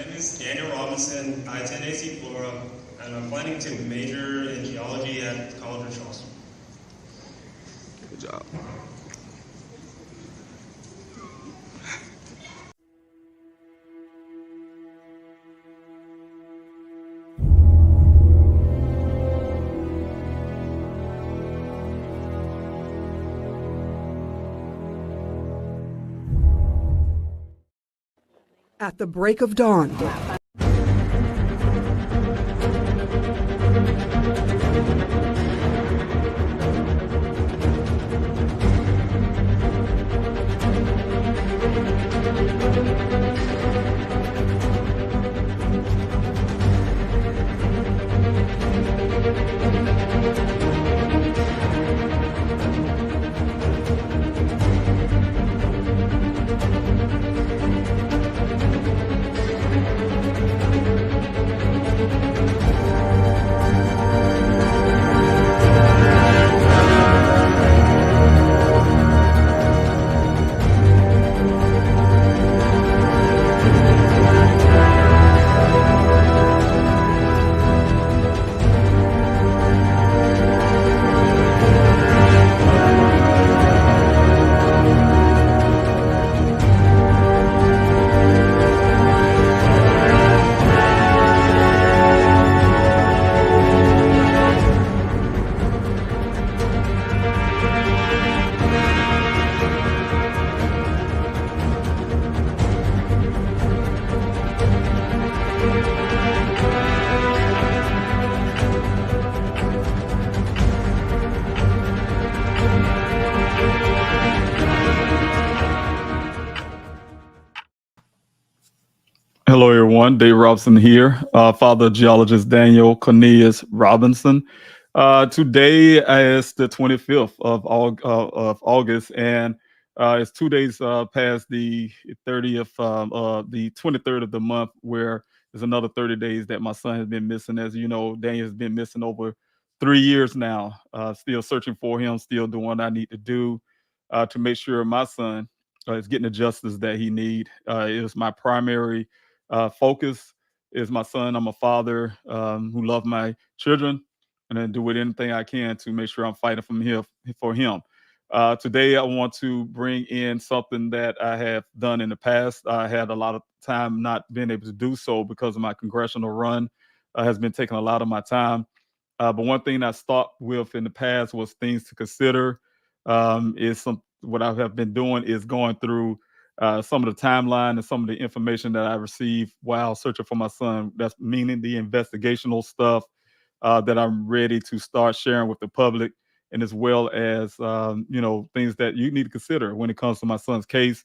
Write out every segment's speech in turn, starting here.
name is Daniel Robinson. I attend AC Flora, and I'm planning to major in geology at College of Charleston. Good job. At the break of dawn, Hello, everyone. Dave Robinson here, father geologist Daniel Cornelius Robinson. Today is the 25th of August, and it's 2 days past the 30th, the 23rd of the month, where there's another 30 days that my son has been missing. As you know, Daniel has been missing over 3 years now. Still searching for him, still doing what I need to do to make sure my son is getting the justice that he need. It was my primary focus is my son. I'm a father who love my children, and then do with anything I can to make sure I'm fighting from here for him. Today, I want to bring in something that I have done in the past. I had a lot of time not being able to do so because of my congressional run has been taking a lot of my time. But one thing I stopped with in the past was things to consider. Is some what I have been doing is going through some of the timeline and some of the information that I received while searching for my son. That's meaning the investigational stuff that I'm ready to start sharing with the public, and as well as things that you need to consider when it comes to my son's case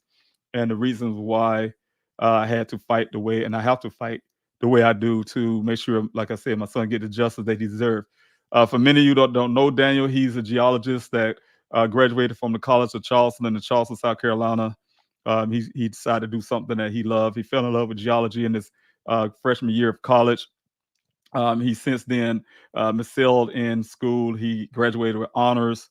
and the reasons why I had to fight the way, and I have to fight the way I do to make sure, like I said, my son get the justice that he deserves. For many of you that don't know Daniel, he's a geologist that graduated from the College of Charleston in Charleston, South Carolina. He decided to do something that he loved. He fell in love with geology in his freshman year of college. He since then excelled in school. He graduated with honors,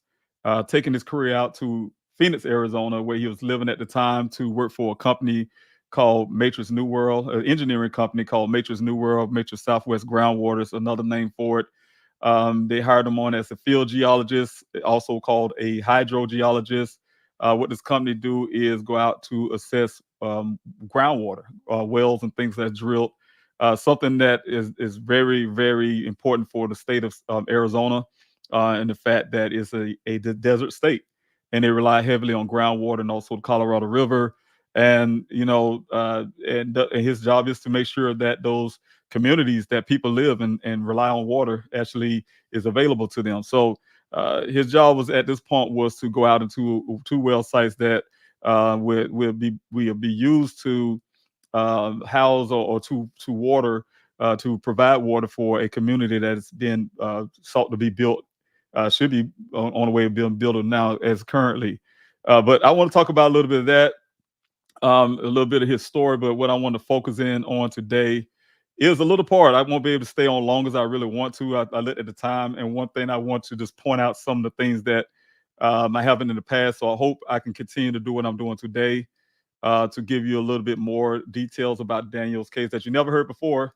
taking his career out to Phoenix, Arizona, where he was living at the time, to work for a company called Matrix New World, an engineering company called Matrix New World. Matrix Southwest Groundwater is another name for it. They hired him on as a field geologist, also called a hydrogeologist. What this company do is go out to assess groundwater, wells and things that are drilled, something that is very, very important for the state of Arizona, and the fact that it's a desert state, and they rely heavily on groundwater and also the Colorado River. And and his job is to make sure that those communities that people live in and rely on water actually is available to them. So his job was at this point was to go out into two well sites that will be used to house or to water, to provide water for a community that has been sought to be built, should be on the way of being built now as currently. But I want to talk about a little bit of that, a little bit of his story. But what I want to focus in on today is a little part. I won't be able to stay on long as I really want to. I looked at the time, and one thing I want to just point out some of the things that I haven't in the past. So I hope I can continue to do what I'm doing today. to give you a little bit more details about Daniel's case that you never heard before,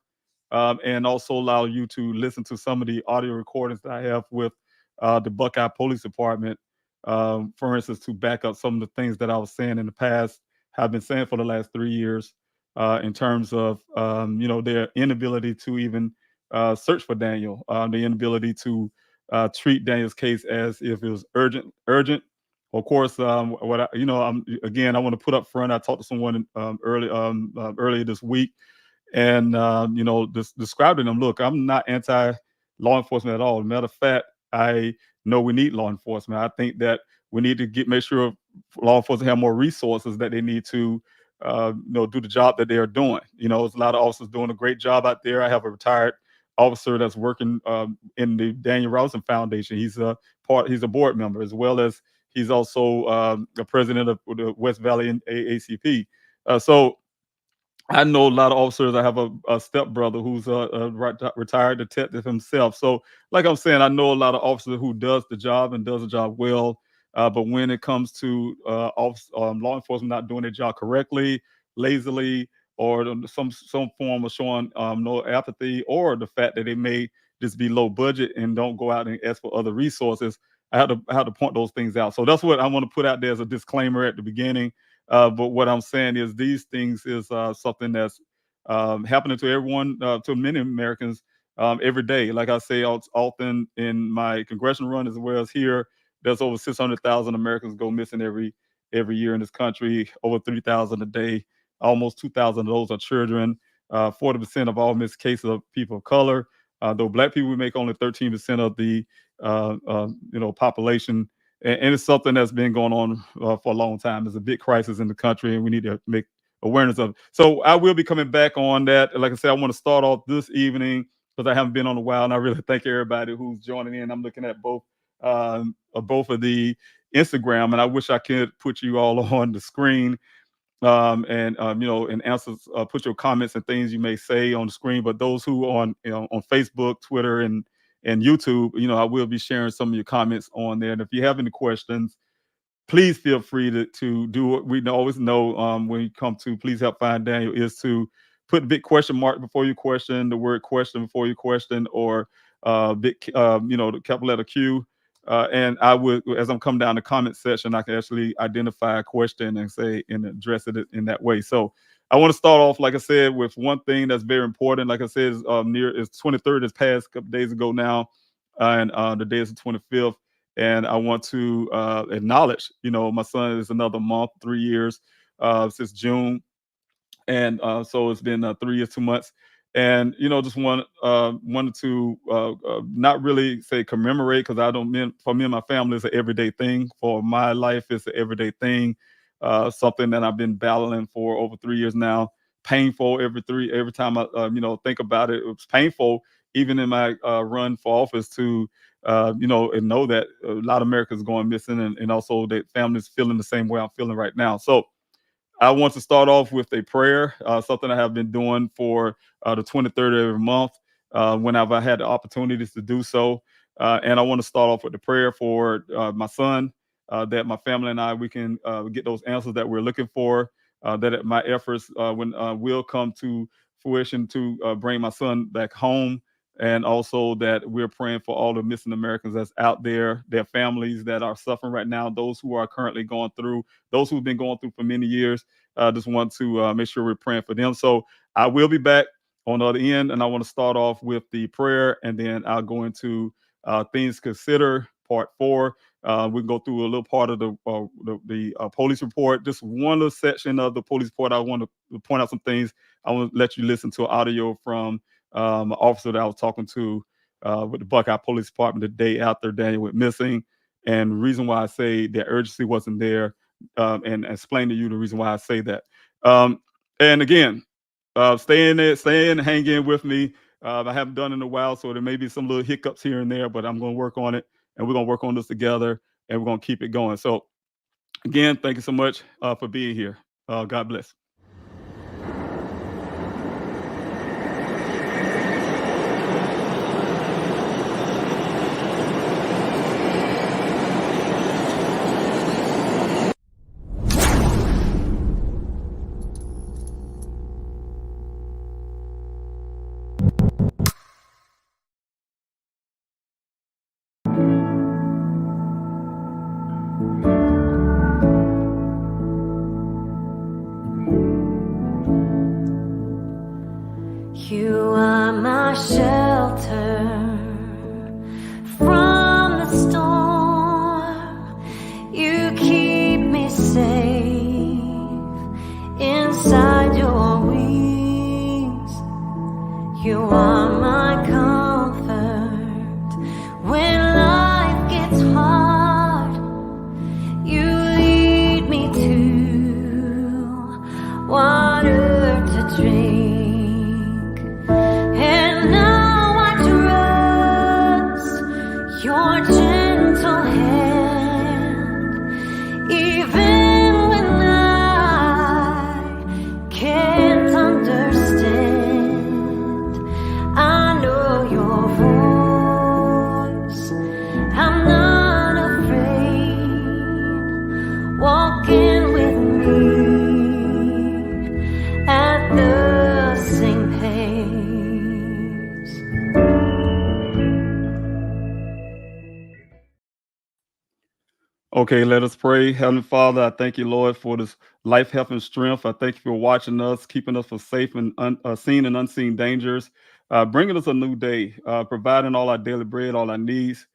and also allow you to listen to some of the audio recordings that I have with the Buckeye Police Department, for instance, to back up some of the things that I was saying in the past, have been saying for the last 3 years, in terms of their inability to even search for Daniel, the inability to treat Daniel's case as if it was urgent. Of course, what again, I want to put up front. I talked to someone earlier this week, and describing them. Look, I'm not anti law enforcement at all. Matter of fact, I know we need law enforcement. I think that we need to make sure law enforcement have more resources that they need to do the job that they are doing. There's a lot of officers doing a great job out there. I have a retired officer that's working in the Daniel Robinson Foundation. He's a board member, as well as he's also the president of the West Valley AACP. So I know a lot of officers. I have a stepbrother who's a retired detective himself. So, like I'm saying, I know a lot of officers who does the job and does the job well. But when it comes to law enforcement not doing their job correctly, lazily, or some form of showing no apathy, or the fact that they may just be low budget and don't go out and ask for other resources, I have to point those things out. So that's what I want to put out there as a disclaimer at the beginning. But what I'm saying is these things is something that's happening to everyone, to many Americans every day. Like I say often in my congressional run, as well as here, there's over 600,000 Americans go missing every year in this country, over 3,000 a day. Almost 2,000 of those are children. 40% of all missed cases are people of color. Though Black people, we make only 13% of the population. And it's something that's been going on for a long time. There's a big crisis in the country, and we need to make awareness of it. So I will be coming back on that. Like I said, I want to start off this evening because I haven't been on a while, and I really thank everybody who's joining in. I'm looking at both of the Instagram, and I wish I could put you all on the screen and answers, put your comments and things you may say on the screen. But those who on Facebook, Twitter, and YouTube, I will be sharing some of your comments on there. And if you have any questions, please feel free to do what we always know when you come to Please Help Find Daniel, is to put a big question mark before your question, the word question before your question, or the capital letter Q. And I would, as I'm coming down the comment section, I can actually identify a question and say and address it in that way. So I want to start off, like I said, with one thing that's very important. Like I said, it's 23rd, this past couple days ago now, and the day is the 25th. And I want to acknowledge, my son is another month, 3 years since June. And so it's been 3 years, 2 months. And just wanted to not really say commemorate, because for me and my family, it's an everyday thing. For my life, it's an everyday thing. Something that I've been battling for over 3 years now. Painful every time I think about it. It was painful even in my run for office to and know that a lot of Americans going missing, and also that families feeling the same way I'm feeling right now. So I want to start off with a prayer, something I have been doing for the 23rd of every month whenever I had the opportunities to do so. And I want to start off with the prayer for my son, that my family and I, we can get those answers that we're looking for, that my efforts will come to fruition to bring my son back home. And also that we're praying for all the missing Americans that's out there, their families that are suffering right now, those who are currently going through, those who've been going through for many years. Just want to make sure we're praying for them. So I will be back on the other end, and I want to start off with the prayer, and then I'll go into things to consider, part 4. We can go through a little part of the police report. Just one little section of the police report. I want to point out some things. I want to let you listen to audio from an officer that I was talking to with the Buckeye Police Department the day after Daniel went missing, and the reason why I say that urgency wasn't there, and explain to you the reason why I say that. And again, stay in, hang in with me. I haven't done it in a while, so there may be some little hiccups here and there, but I'm going to work on it, and we're going to work on this together, and we're going to keep it going. So again, thank you so much for being here. God bless. You are my shelter from the storm. You keep me safe inside your wings. You are my comfort when life gets hard. You lead me to water to drink. Your gentle hand, even when I can't understand, I know your voice. I'm not afraid, walking with me at the same pace. Okay, let us pray. Heavenly Father, I thank you, Lord, for this life, health, and strength. I thank you for watching us, keeping us from safe and seen and unseen dangers, bringing us a new day, providing all our daily bread, all our needs.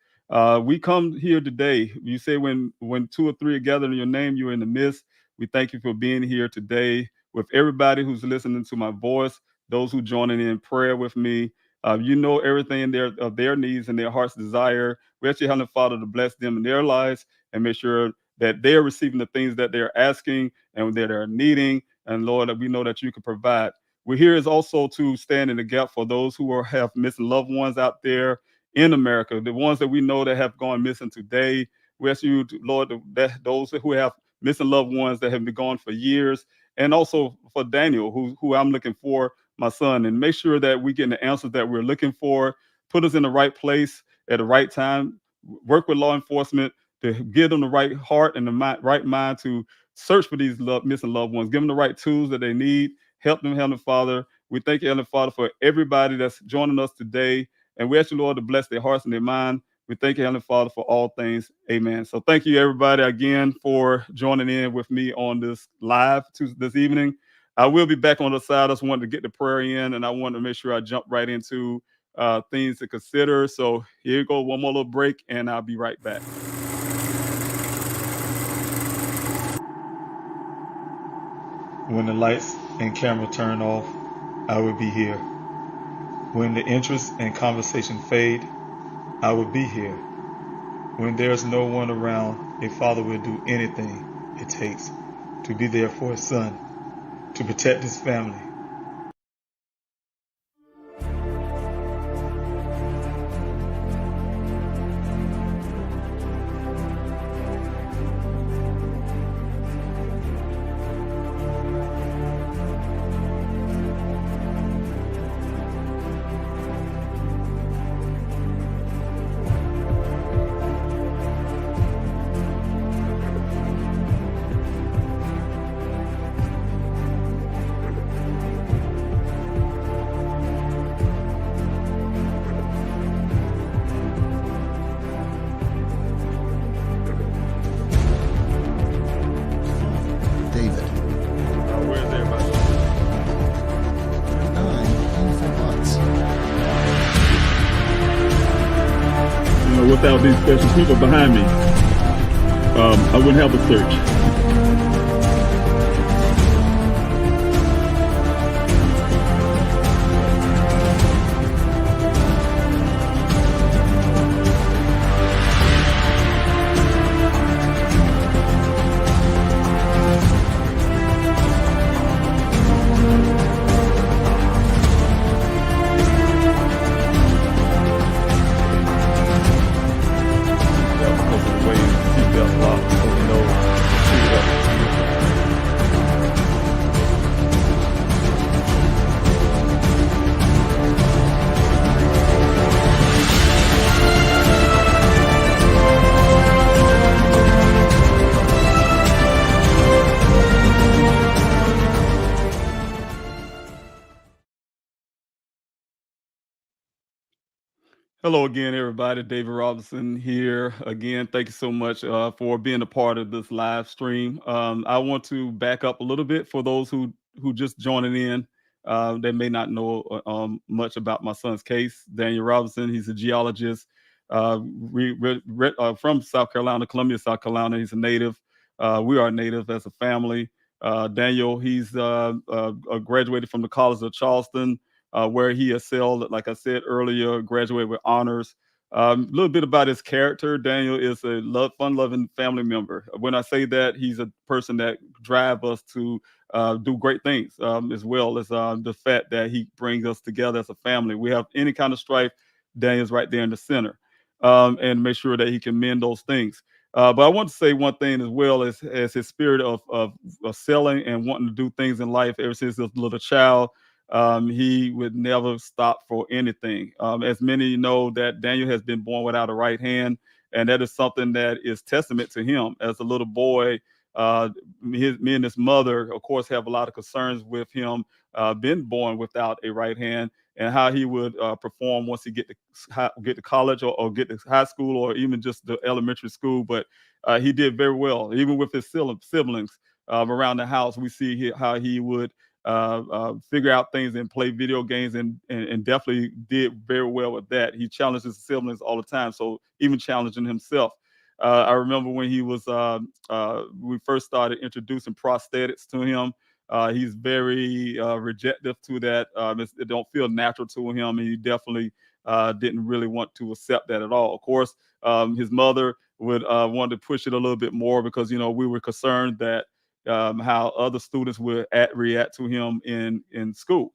We come here today. You say when two or three are gathered in your name, you're in the midst. We thank you for being here today with everybody who's listening to my voice, those who joining in prayer with me. You know everything of their needs and their heart's desire. We ask you, Heavenly Father, to bless them in their lives and make sure that they're receiving the things that they're asking and that they're needing. And Lord, we know that you can provide. We're here is also to stand in the gap for those who have missing loved ones out there in America, the ones that we know that have gone missing today. We ask you, Lord, that those who have missing loved ones that have been gone for years, and also for Daniel, who I'm looking for, my son, and make sure that we get the answers that we're looking for, put us in the right place at the right time, work with law enforcement to give them the right heart and the right mind to search for these missing loved ones, give them the right tools that they need, help them, Heavenly Father. We thank you, Heavenly Father, for everybody that's joining us today. And we ask you, Lord, to bless their hearts and their mind. We thank you, Heavenly Father, for all things. Amen. So thank you, everybody, again, for joining in with me on this live this evening. I will be back on the side. I just wanted to get the prayer in, and I wanted to make sure I jump right into things to consider. So here you go, one more little break, and I'll be right back. When the lights and camera turn off, I will be here. When the interest and conversation fade, I will be here. When there's no one around, a father will do anything it takes to be there for his son, to protect his family. Without these special people behind me, I wouldn't have a search. Way seatbelt locked, so we know Hello again, everybody. David Robinson here again. Thank you so much for being a part of this live stream. I want to back up a little bit for those who just joining in. They may not know much about my son's case. Daniel Robinson. He's a geologist from South Carolina, Columbia, South Carolina. He's a native. We are native as a family. Daniel, he's graduated from the College of Charleston, where he excelled, like I said earlier, graduated with honors. A little bit about his character. Daniel is a fun-loving family member. When I say that, he's a person that drives us to do great things, as well as the fact that he brings us together as a family. We have any kind of strife, Daniel's right there in the center, and make sure that he can mend those things. But I want to say one thing as well as his spirit of selling and wanting to do things in life ever since he was a little child. He would never stop for anything. As many know, that Daniel has been born without a right hand, and that is something that is testament to him. As a little boy, me and his mother, of course, have a lot of concerns with him being born without a right hand, and how he would perform once he get to college, or get to high school, or even just the elementary school. But he did very well, even with his siblings around the house. We see how he would figure out things and play video games, and definitely did very well with that. He challenged his siblings all the time, so even challenging himself. I remember when we first started introducing prosthetics to him. He's very rejective to that. It don't feel natural to him, and he definitely didn't really want to accept that at all. Of course, his mother would want to push it a little bit more, because we were concerned that how other students would react to him in school.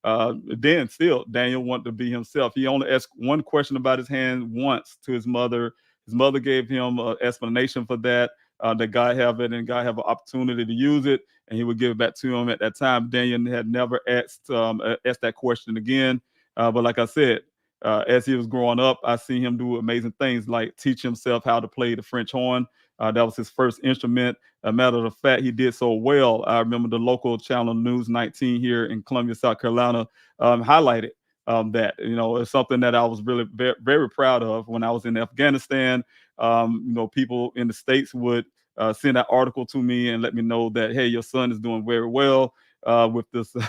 Then still, Daniel wanted to be himself. He only asked one question about his hand once to his mother. His mother gave him an explanation for that, that God have it and God have an opportunity to use it, and he would give it back to him. At that time, Daniel had never asked that question again. But like I said, as he was growing up, I see him do amazing things, like teach himself how to play the French horn. That was his first instrument. A matter of fact, he did so well. I remember the local channel News 19 here in Columbia, South Carolina, highlighted that. It's something that I was really very, very proud of. When I was in Afghanistan, people in the States would send that article to me and let me know that, hey, your son is doing very well with this, with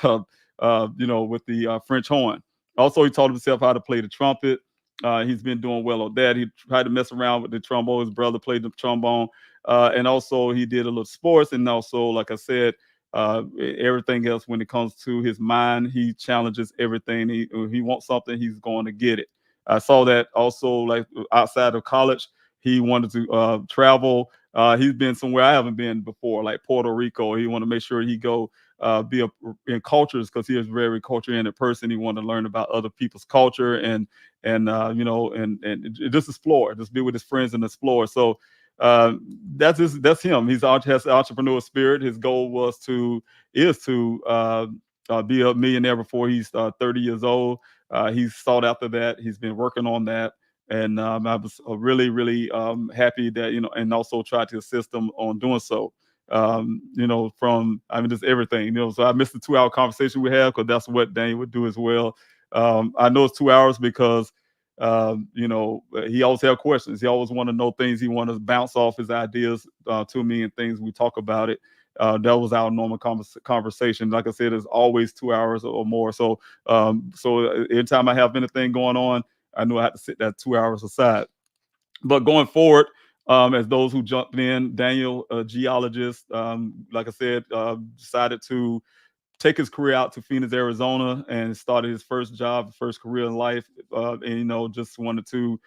the French horn. Also, he taught himself how to play the trumpet. He's been doing well on that. He tried to mess around with the trombone. His brother played the trombone. And also he did a little sports. And also, like I said, everything else, when it comes to his mind, he challenges everything. He wants something, he's going to get it. I saw that also, like outside of college, he wanted to travel. He's been somewhere I haven't been before, like Puerto Rico. He wanted to make sure he go in cultures, because he is a very culture-oriented person. He wanted to learn about other people's culture and just explore, just be with his friends and explore. So that's him. He has entrepreneurial spirit. His goal is to be a millionaire before he's 30 years old. He's sought after that. He's been working on that. And I was really, really happy that, and also tried to assist him on doing so. Just everything, so I missed the 2-hour conversation we had, because that's what Daniel would do as well. I know it's 2 hours because, he always have questions. He always want to know things. He want to bounce off his ideas to me, and things we talk about it. That was our normal conversation. Like I said, it's always 2 hours or more. So anytime I have anything going on, I knew I had to sit that 2 hours aside. But going forward, as those who jumped in, Daniel, a geologist, like I said, decided to take his career out to Phoenix, Arizona, and started his first job, first career in life. And just wanted to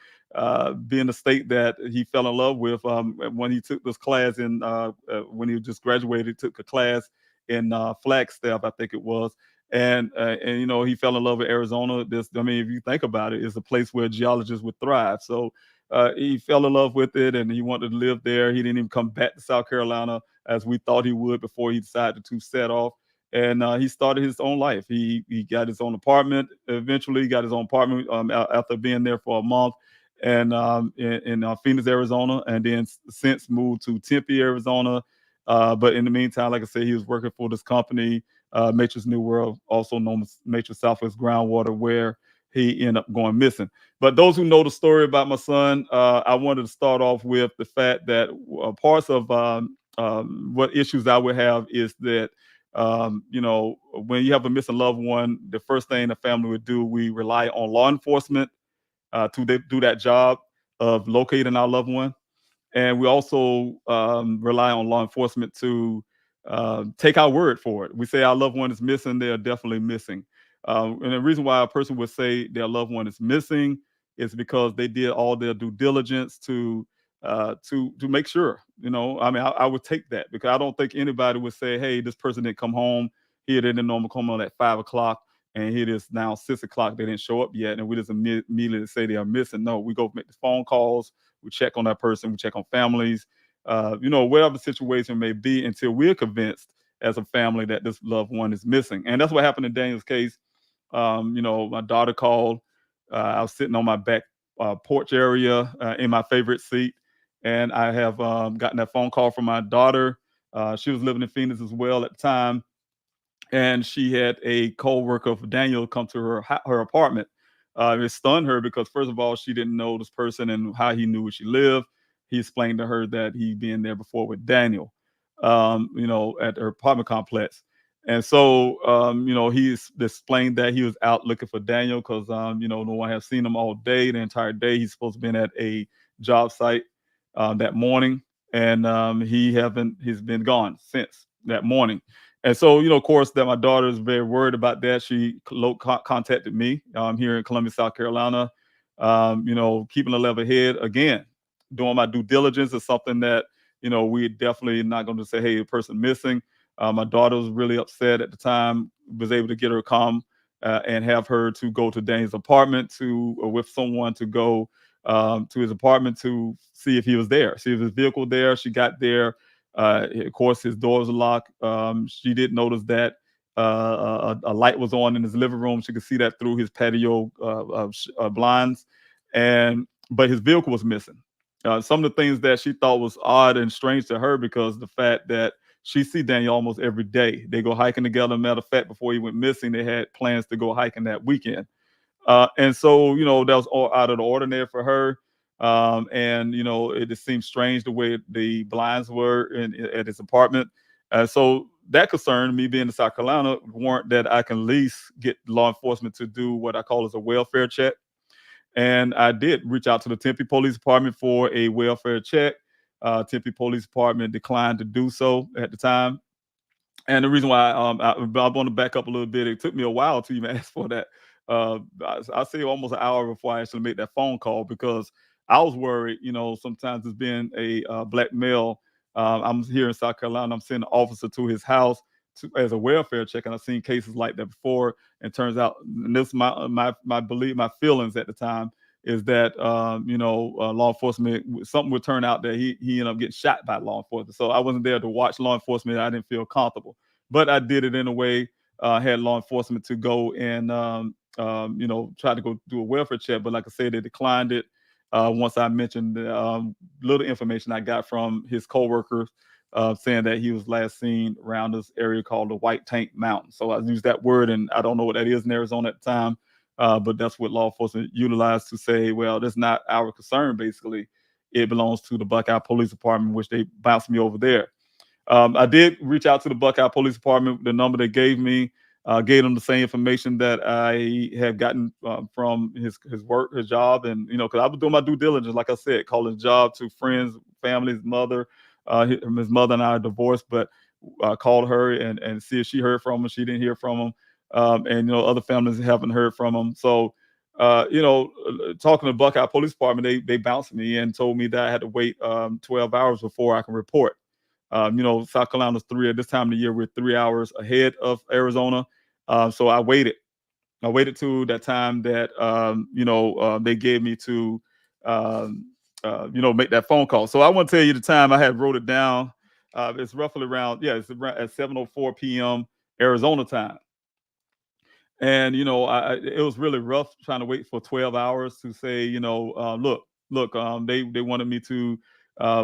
be in a state that he fell in love with. When he took this class when he just graduated, took a class in Flagstaff, I think it was. And he fell in love with Arizona. If you think about it, it's a place where geologists would thrive. So he fell in love with it, and he wanted to live there. He didn't even come back to South Carolina as we thought he would before he decided to set off. And he started his own life. He got his own apartment. Eventually, he got his own apartment after being there for a month, and in Phoenix, Arizona, and then since moved to Tempe, Arizona. But in the meantime, like I said, he was working for this company, Matrix New World, also known as Matrix Southwest Groundwater, where he ended up going missing. But those who know the story about my son, I wanted to start off with the fact that parts of what issues I would have is that, when you have a missing loved one, the first thing the family would do, we rely on law enforcement do that job of locating our loved one. And we also rely on law enforcement to take our word for it. We say our loved one is missing; they are definitely missing. And the reason why a person would say their loved one is missing is because they did all their due diligence to make sure. I would take that because I don't think anybody would say, "Hey, this person didn't come home. He didn't normally come home at 5 o'clock." And it is now 6 o'clock. They didn't show up yet, and we just immediately say they are missing. No, we go make the phone calls. We check on that person. We check on families. Whatever the situation may be, until we're convinced as a family that this loved one is missing. And that's what happened in Daniel's case. My daughter called. I was sitting on my back porch area in my favorite seat, and I have gotten that phone call from my daughter. She was living in Phoenix as well at the time, and she had a co-worker of Daniel come to her apartment. It stunned her because, first of all, she didn't know this person and how he knew where she lived. He explained to her that he'd been there before with Daniel, at her apartment complex. And so, he explained that he was out looking for Daniel because, no one has seen him all day, the entire day. He's supposed to have been at a job site that morning, and he's been gone since that morning. And so, of course, that my daughter is very worried about that. She contacted me here in Columbia, South Carolina. Keeping a level head again, doing my due diligence is something that we definitely not going to say, hey, a person missing. My daughter was really upset at the time. Was able to get her calm and have her to go to Dane's apartment with someone to go to his apartment to see if he was there, see if his vehicle there. She got there. Of course, his doors are locked. She did notice that a light was on in his living room. She could see that through his patio blinds, but his vehicle was missing. Some of the things that she thought was odd and strange to her, because the fact that she see Daniel almost every day. They go hiking together. Matter of fact, before he went missing, they had plans to go hiking that weekend. And so, that was all out of the ordinary for her. And it just seemed strange the way the blinds were at his apartment. So that concerned me, being in South Carolina, warrant that I can at least get law enforcement to do what I call as a welfare check. And I did reach out to the Tempe Police Department for a welfare check. Tempe Police Department declined to do so at the time. And the reason why I want to back up a little bit, it took me a while to even ask for that. I say almost an hour before I actually made that phone call, because I was worried. Sometimes it's being a black male. I'm here in South Carolina. I'm sending an officer to his house as a welfare check, and I've seen cases like that before. And turns out, and this is my belief, my feelings at the time, is that law enforcement, something would turn out that he ended up getting shot by law enforcement. So I wasn't there to watch law enforcement. I didn't feel comfortable, but I did it in a way. Had law enforcement to go and try to go do a welfare check, but like I said, they declined it. Once I mentioned the little information I got from his coworkers, saying that he was last seen around this area called the White Tank Mountain. So I used that word, and I don't know what that is in Arizona at the time. But that's what law enforcement utilized to say, well, that's not our concern, basically. It belongs to the Buckeye Police Department, which they bounced me over there. I did reach out to the Buckeye Police Department. The number they gave me, gave them the same information that I have gotten from his work, his job. And, because I was doing my due diligence, like I said, calling his job to friends, family, his mother. His mother and I are divorced, but called her and see if she heard from him. She didn't hear from him. And other families haven't heard from them. So talking to Buckeye Police Department, they bounced me and told me that I had to wait 12 hours before I can report. South Carolina's at this time of the year, we're 3 hours ahead of Arizona. So I waited to that time that they gave me to make that phone call. So I want to tell you the time. I had wrote it down. It's roughly around it's around at 7:04 p.m. Arizona time. And it was really rough trying to wait for 12 hours to say, look, they wanted me to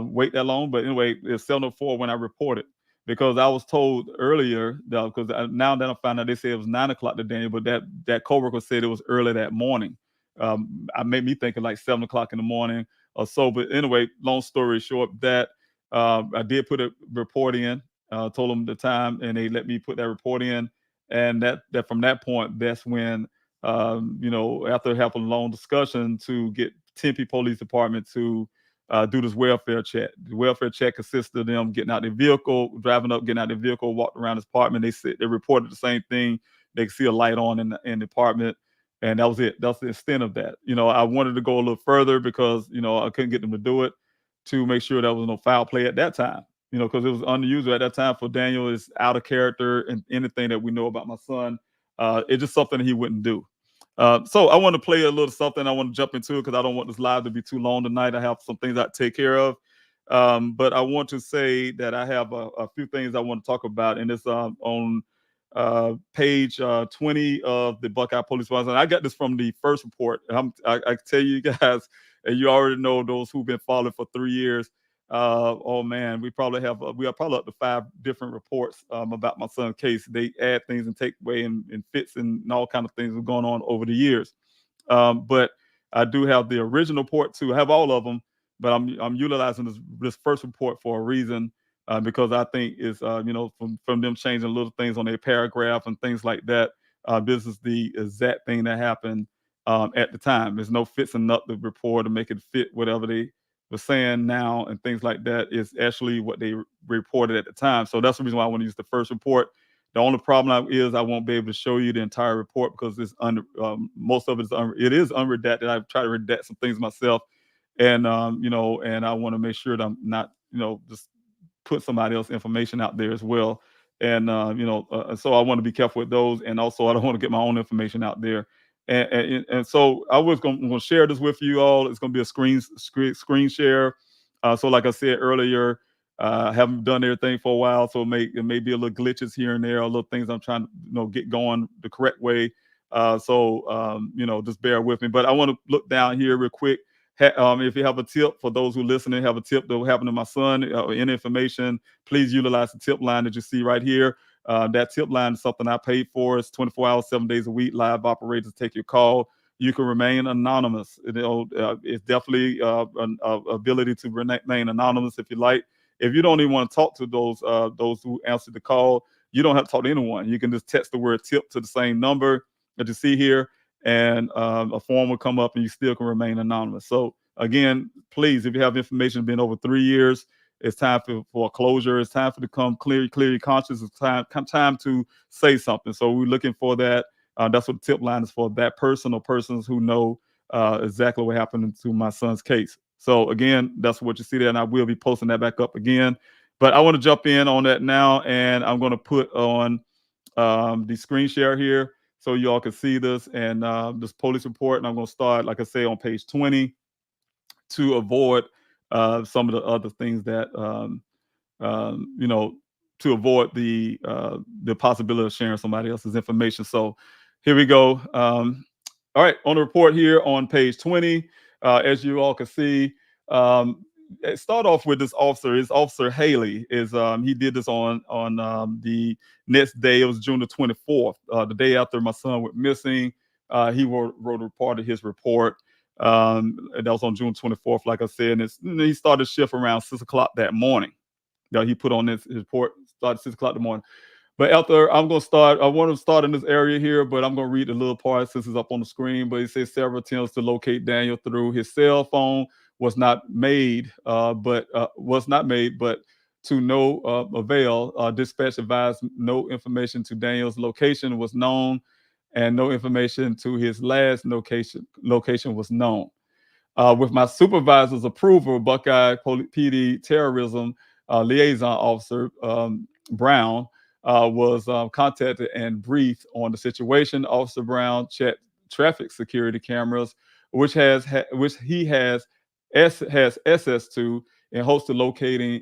wait that long. But anyway, it's 7:04 when I reported. because I was told earlier that, because now that I found out, they said it was 9 o'clock to Daniel, but that coworker said it was early that morning. I made me thinking like 7 o'clock in the morning or so. But anyway, long story short, that I did put a report in, told them the time, and they let me put that report in. And that from that point, that's when, after having a long discussion to get Tempe Police Department to do this welfare check. The welfare check consisted of them getting out their vehicle, driving up, getting out their vehicle, walked around his apartment. They reported the same thing. They could see a light on in the apartment, and that was it. That's the extent of that. I wanted to go a little further because I couldn't get them to do it, to make sure there was no foul play at that time. Because it was unusual at that time for Daniel. Is out of character, and anything that we know about my son, it's just something that he wouldn't do. So I want to play a little something. I want to jump into it because I don't want this live to be too long tonight. I have some things I take care of. But I want to say that I have a few things I want to talk about, and it's on page 20 of the Buckeye Police Department. I got this from the first report. I tell you guys, and you already know, those who've been following for 3 years. Oh man, we are probably up to 5 different reports about my son's case. They add things and take away and fits and all kind of things that are going on over the years. But I do have the original report too. I have all of them, but I'm utilizing this first report for a reason, because I think it's from them changing little things on their paragraph and things like that. This is the exact thing that happened at the time. There's no fixing up the report to make it fit whatever they were saying now and things like that. Is actually what they reported at the time. So that's the reason why I want to use the first report. The only problem is I won't be able to show you the entire report because it's most of it is unredacted. I've tried to redact some things myself, and and I want to make sure that I'm not just put somebody else's information out there as well. And so I want to be careful with those, and also I don't want to get my own information out there. And so I was going to share this with you all. It's going to be a screen share. So like I said earlier, I haven't done everything for a while, so it may be a little glitches here and there, a little things I'm trying to get going the correct way. Just bear with me. But I want to look down here real quick. If you have a tip, for those who listening, have a tip that happened to my son, any information, please utilize the tip line that you see right here. That tip line is something I paid for. It's 24 hours, 7 days a week. Live operators take your call. You can remain anonymous. It's definitely an ability to remain anonymous if you like. If you don't even want to talk to those who answer the call, you don't have to talk to anyone. You can just text the word tip to the same number that you see here, and a form will come up, and you still can remain anonymous. So again, please, if you have information been over 3 years, it's time for a closure. It's time for to become clearly conscious. It's time to say something. So we're looking for that. That's what the tip line is for, that person or persons who know exactly what happened to my son's case. So again, that's what you see there, and I will be posting that back up again. But I want to jump in on that now, and I'm going to put on the screen share here so you all can see this and this police report. And I'm going to start, like I say, on page 20 to avoid some of the other things that to avoid the possibility of sharing somebody else's information. So here we go. All right, on the report here on page 20, as you all can see, start off with this officer. Is Officer Haley. He did this on the next day. It was June the 24th, the day after my son went missing. He wrote a part of his report. And that was on June 24th, like I said. And he started shift around 6 o'clock that morning. He put on his report, started 6 o'clock in the morning. But after I want to start in this area here, but I'm going to read the little part since it's up on the screen. But it says several attempts to locate Daniel through his cell phone was not made, but to no avail. Dispatch advised no information to Daniel's location was known, and no information to his last location was known. With my supervisor's approval, Buckeye PD terrorism liaison officer Brown was contacted and briefed on the situation. Officer Brown checked traffic security cameras, which he has access to, in hopes of locating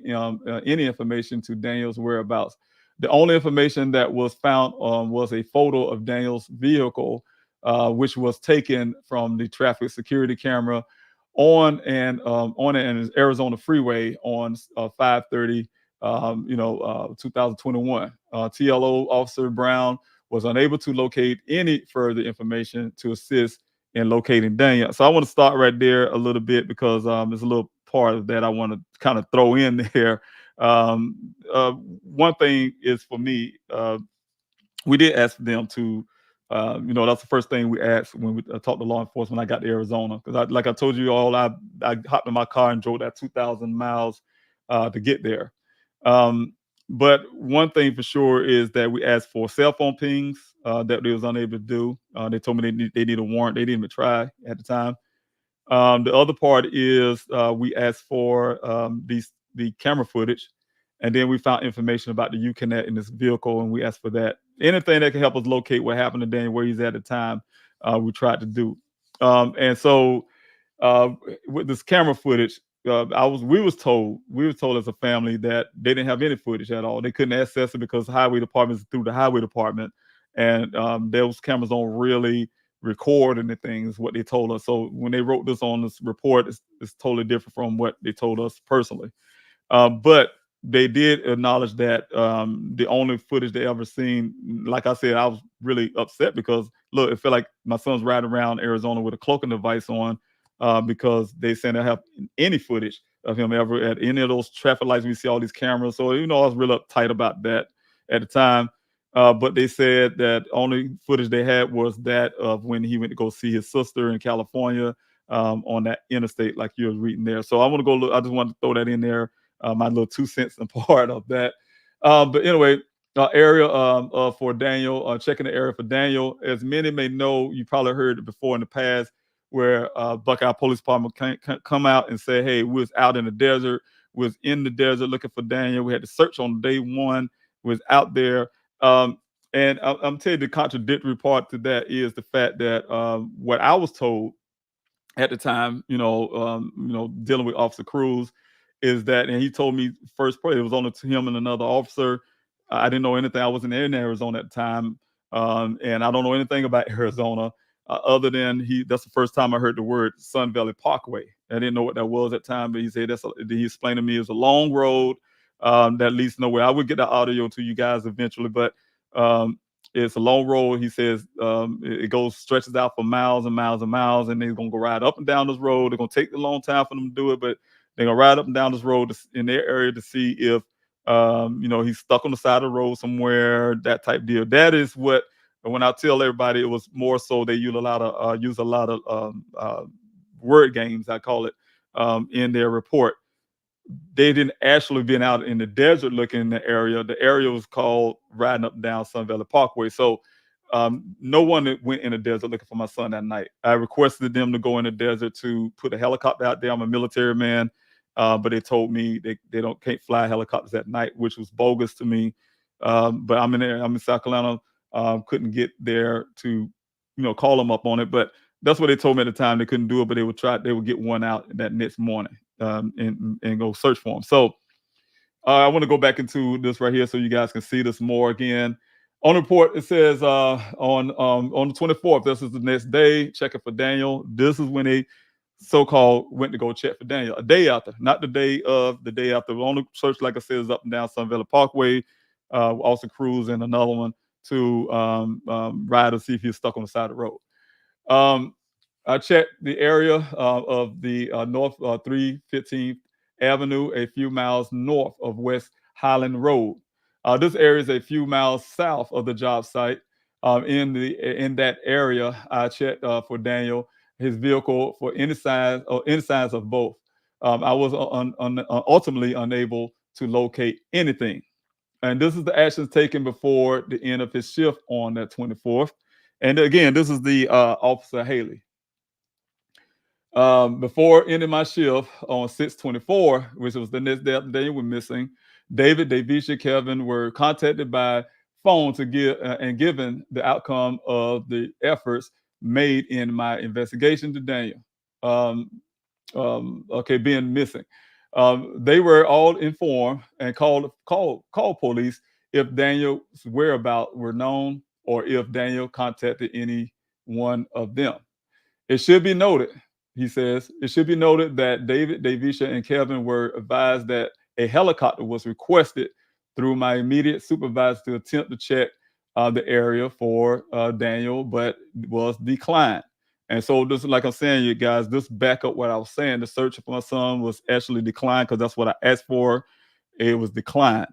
any information to Daniel's whereabouts. The only information that was found was a photo of Daniel's vehicle, which was taken from the traffic security camera on an Arizona freeway on 530 2021. TLO Officer Brown was unable to locate any further information to assist in locating Daniel. So I want to start right there a little bit because there's a little part of that I want to kind of throw in there. One thing is for me, we did ask them to, that's the first thing we asked when we talked to law enforcement when I got to Arizona. Because like I told you all, I hopped in my car and drove that 2,000 miles to get there. Um, but one thing for sure is that we asked for cell phone pings that they was unable to do. They told me they need a warrant. They didn't even try at the time. The other part is we asked for the camera footage, and then we found information about the Uconnect in this vehicle, and we asked for that. Anything that can help us locate what happened to Daniel, where he's at the time, we tried to do. And so uh, with this camera footage, we was told as a family that they didn't have any footage at all. They couldn't access it because the highway department is through the highway department, and those cameras don't really record anything is what they told us. So when they wrote this on this report, it's totally different from what they told us personally. But they did acknowledge that the only footage they ever seen, like I said, I was really upset because look, it felt like my son's riding around Arizona with a cloaking device on because they saying they have any footage of him ever at any of those traffic lights. We see all these cameras. So, I was real uptight about that at the time. But they said that only footage they had was that of when he went to go see his sister in California on that interstate, like you were reading there. So I want to go look. I just wanted to throw that in there, my little 2 cents and part of that. But anyway, area for Daniel, checking the area for Daniel. As many may know, you probably heard it before in the past, where Buckeye Police Department come out and say, hey, we was out in the desert, we was in the desert looking for Daniel. We had to search on day one, we was out there. And I'm telling you, the contradictory part to that is the fact that what I was told at the time, dealing with Officer Cruz, is that, and he told me first, probably it was only to him and another officer. I didn't know anything. I wasn't in Arizona at the time, and I don't know anything about Arizona other than that's the first time I heard the word Sun Valley Parkway. I didn't know what that was at the time, but he said he explained to me it's a long road that leads nowhere. I would get the audio to you guys eventually, but it's a long road. He says it stretches out for miles and miles and miles, and they're gonna go ride up and down this road. They're gonna take a long time for them to do it, but they're gonna ride up and down this road in their area to see if he's stuck on the side of the road somewhere. That type deal. That is what. When I tell everybody, it was more so they use a lot of word games, I call it, in their report. They didn't actually been out in the desert looking in the area. The area was called riding up and down Sun Valley Parkway. So no one went in the desert looking for my son that night. I requested them to go in the desert to put a helicopter out there. I'm a military man, but they told me they can't fly helicopters at night, which was bogus to me. But I'm in South Carolina. Couldn't get there to, call them up on it. But that's what they told me at the time. They couldn't do it, but they would get one out that next morning and go search for them. So I want to go back into this right here so you guys can see this more again. On the report, it says on the 24th, this is the next day, checking for Daniel. This is when they so-called went to go check for Daniel. A day after, not the day of, the day after. On the search, like I said, is up and down Sun Valley Parkway. Also Cruz and another one to ride to see if he's stuck on the side of the road. I checked the area of the North 315th Avenue, a few miles north of West Highland Road. This area is a few miles south of the job site. In that area, I checked for Daniel, his vehicle, for any signs of both. I was ultimately unable to locate anything. And this is the actions taken before the end of his shift on that 24th. And again, this is the Officer Haley. Before ending my shift on 6/24, which was the next day they were missing, David, Davisha, Kevin were contacted by phone to given the outcome of the efforts made in my investigation to Daniel. Being missing. They were all informed and called police if Daniel's whereabouts were known or if Daniel contacted any one of them. It should be noted, he says, it should be noted that David, Davisha, and Kevin were advised that a helicopter was requested through my immediate supervisor to attempt to check the area for Daniel, but was declined. And so this, like I'm saying, you guys, this back up what I was saying. The search for my son was actually declined because that's what I asked for. It was declined.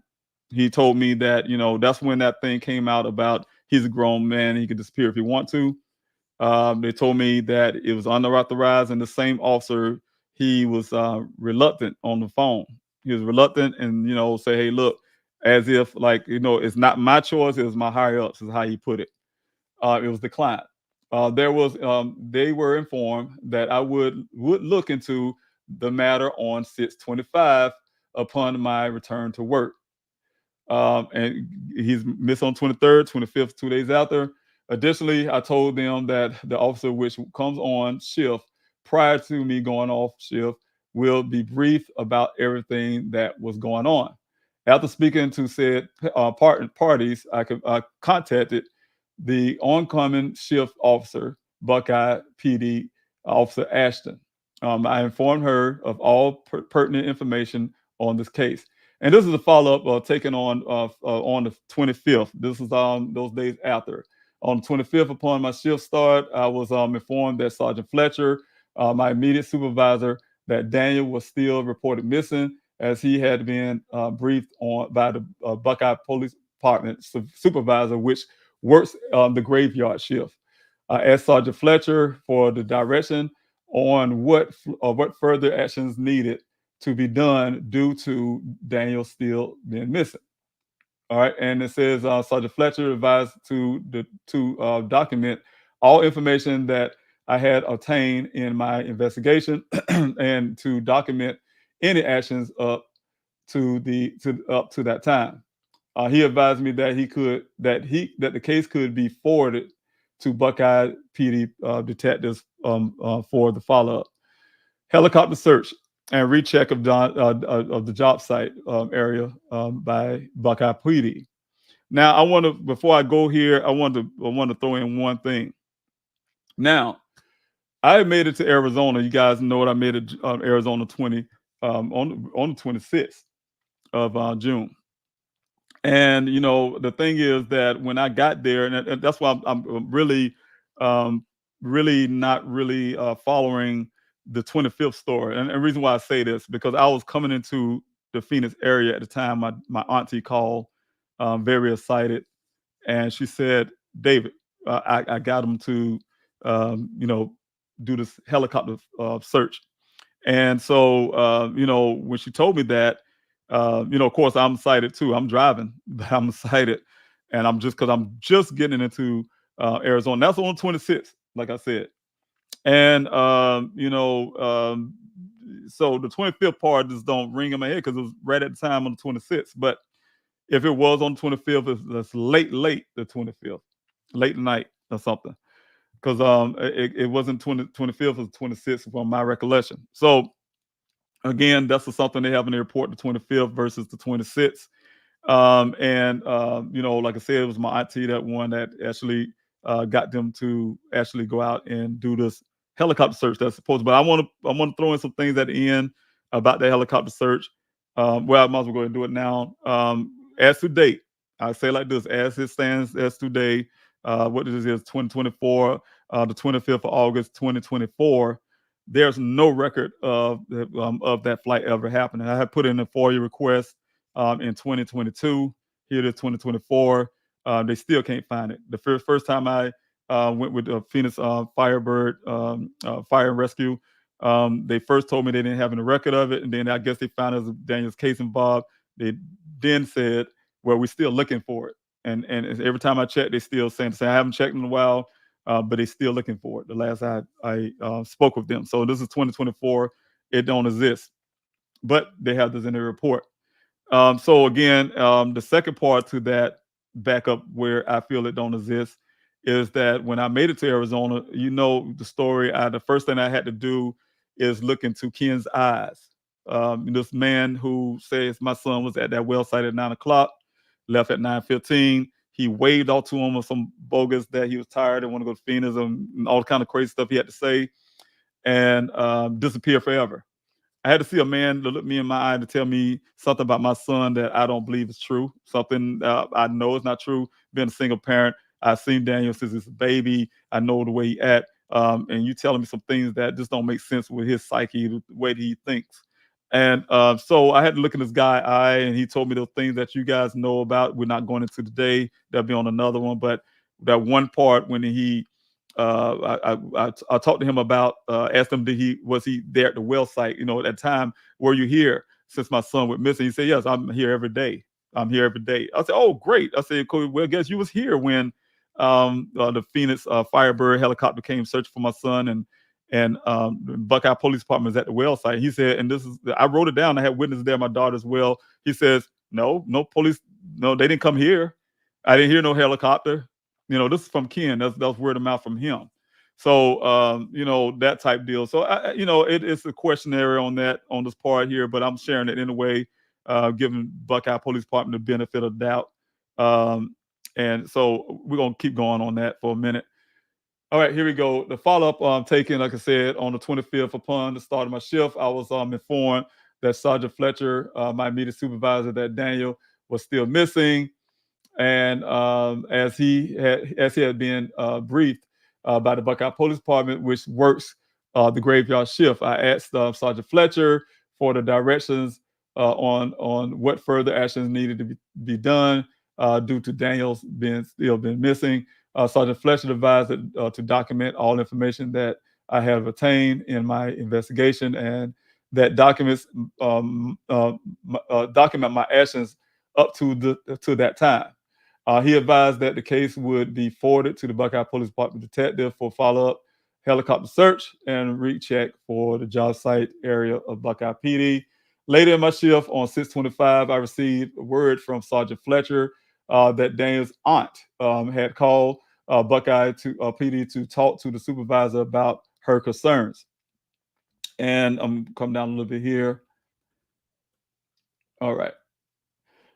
He told me that, that's when that thing came out about he's a grown man, he could disappear if he want to. They told me that it was unauthorized, and the same officer, he was reluctant on the phone. He was reluctant and, say, hey, look, as if like, it's not my choice, it was my higher ups, is how he put it. It was declined. They were informed that I would look into the matter on 6/25 upon my return to work. And he's missed on 23rd, 25th, 2 days after. Additionally, I told them that the officer which comes on shift prior to me going off shift will be briefed about everything that was going on. After speaking to said parties, I contacted the oncoming shift officer, Buckeye PD Officer Ashton. I informed her of all pertinent information on this case. And this is a follow-up taken on the 25th. This is those days after. On the 25th, upon my shift start, I was informed that Sergeant Fletcher, my immediate supervisor, that Daniel was still reported missing, as he had been briefed on by the Buckeye Police Department supervisor, which works the graveyard shift. I asked Sergeant Fletcher for the direction on what further actions needed to be done due to Daniel still being missing. All right, and it says Sergeant Fletcher advised to document all information that I had obtained in my investigation and to document any actions up to that time. He advised me that the case could be forwarded to Buckeye PD detectives for the follow-up. Helicopter search and recheck of the job site area by Buckeye PD. Now, before I go here, I want to throw in one thing. Now, I made it to Arizona. You guys know what I made it Arizona 20 on the 26th of June. And the thing is that when I got there, and that's why I'm really, really not really following the 25th story. And the reason why I say this, because I was coming into the Phoenix area at the time. My auntie called, very excited, and she said, "David, I got him to, do this helicopter search." And so, when she told me that, of course, I'm excited too. I'm driving, but I'm excited, and I'm just getting into Arizona. That's on the 26th, like I said, and so the 25th part just don't ring in my head because it was right at the time on the 26th. But if it was on the 25th, it's late the 25th, late night or something, because it wasn't 25th, it was 26th from my recollection. So again, that's something they have in the report, the 25th versus the 26th. Like I said, it was my auntie that actually got them to actually go out and do this helicopter search that's supposed. But I want to throw in some things at the end about the helicopter search. Well, I might as well go ahead and do it now. As to date, I say like this: as it stands, as today, what this is 2024, the 25th of August, 2024. There's no record of that flight ever happening. I had put in a FOIA request in 2022. Here it is 2024. They still can't find it. The first time I went with Phoenix Firebird Fire and Rescue, they first told me they didn't have any record of it, and then I guess they found out Daniel's case involved. They then said, "Well, we're still looking for it." And every time I check, they still saying, "I haven't checked in a while." But they're still looking for it. The last I spoke with them. So this is 2024. It don't exist, but they have this in their report. So again, the second part to that backup where I feel it don't exist is that when I made it to Arizona, the story. The first thing I had to do is look into Ken's eyes. This man who says my son was at that well site at 9:00, left at 9:15. He waved all to him with some bogus that he was tired and want to go to Phoenix and all kind of crazy stuff he had to say, and disappeared forever. I had to see a man to look me in my eye to tell me something about my son that I don't believe is true. Something I know is not true. Being a single parent, I've seen Daniel since he's a baby. I know the way he act. And you telling me some things that just don't make sense with his psyche, the way that he thinks. And so I had to look in this guy's eye, and he told me those things that you guys know about. We're not going into today. That'll be on another one. But that one part when he I talked to him about asked him was he there at the well site, at that time. Were you here since my son went missing? He said, yes, I'm here every day. I'm here every day. I said, oh, great. I said, cool. Well, I guess you was here when the Phoenix Firebird helicopter came searching for my son, and the Buckeye Police Department was at the well site. He said, and I wrote it down. I had witnesses there, my daughter as well. He says, no police, no, they didn't come here. I didn't hear no helicopter. This is from Ken. That's word of mouth from him. So, that type deal. So, it's a questionnaire on this part here, but I'm sharing it anyway, giving Buckeye Police Department the benefit of doubt. And so we're going to keep going on that for a minute. All right, here we go. The follow-up I'm taking, like I said, on the 25th upon the start of my shift, I was informed that Sergeant Fletcher, my immediate supervisor, that Daniel was still missing. And as he had been briefed by the Buckeye Police Department, which works the graveyard shift, I asked Sergeant Fletcher for the directions on what further actions needed to be done due to Daniel's still been missing. Sergeant Fletcher advised to document all information that I have obtained in my investigation, and that documents document my actions up to that time. He advised that the case would be forwarded to the Buckeye Police Department detective for follow-up helicopter search and recheck for the job site area of Buckeye PD. Later in my shift on 6/25, I received word from Sergeant Fletcher that Daniel's aunt had called Buckeye PD to talk to the supervisor about her concerns. And I'm coming down a little bit here. All right.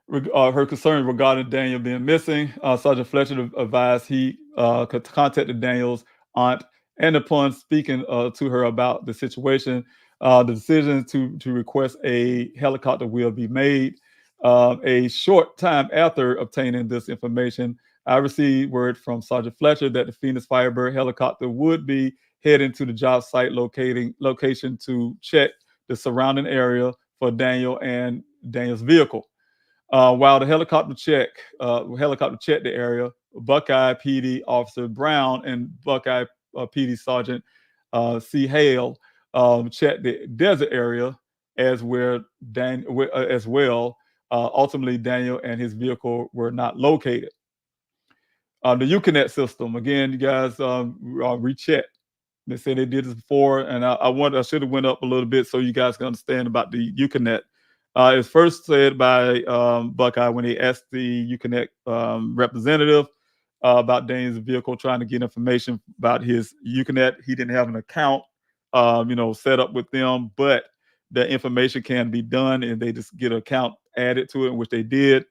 Her concern regarding Daniel being missing. Sergeant Fletcher advised he contacted Daniel's aunt, and upon speaking to her about the situation, the decision to request a helicopter will be made. A short time after obtaining this information, I received word from Sergeant Fletcher that the Phoenix Firebird helicopter would be heading to the job site location to check the surrounding area for Daniel and Daniel's vehicle. While the helicopter checked the area, Buckeye PD Officer Brown and Buckeye PD Sergeant C. Hale checked the desert area as well. Ultimately, Daniel and his vehicle were not located. The Uconnect system, again, you guys rechecked. They said they did this before, and I should have went up a little bit so you guys can understand about the Uconnect. It was first said by Buckeye when he asked the Uconnect representative about Daniel's vehicle, trying to get information about his Uconnect. He didn't have an account, set up with them, but the information can be done, and they just get an account added to it, which they did.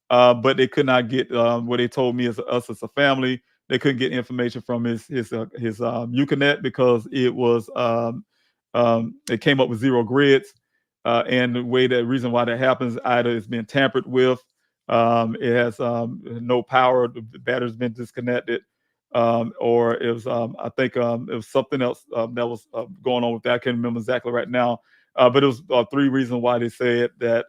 But they could not get what they told me as us as a family. They couldn't get information from his Uconnect because it was it came up with 0 grids. And the reason why that happens, either it's been tampered with, it has no power, the battery's been disconnected, or it was I think it was something else that was going on with that. I can't remember exactly right now, but it was 3 reasons why they said that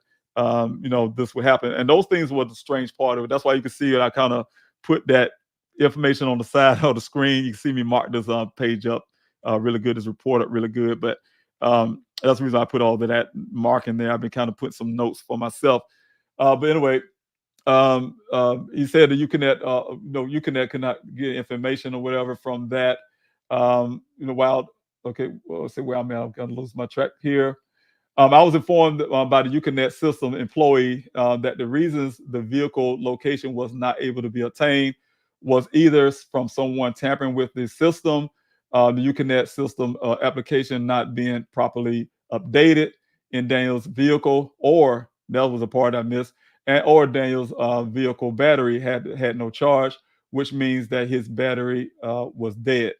this would happen. And those things were the strange part of it. That's why you can see it. I kind of put that information on the side of the screen. You can see me mark this page up really good, this report up really good, but that's the reason I put all of that mark in there. I've been kind of putting some notes for myself. But anyway, he said that Uconnect could not get information or whatever from that. Okay, well, let's see where I'm at. I'm going to lose my track here. I was informed by the Uconnect system employee that the reasons the vehicle location was not able to be obtained was either from someone tampering with the system, the Uconnect system application not being properly updated in Daniel's vehicle, or that was a part I missed, or Daniel's vehicle battery had no charge, which means that his battery was dead.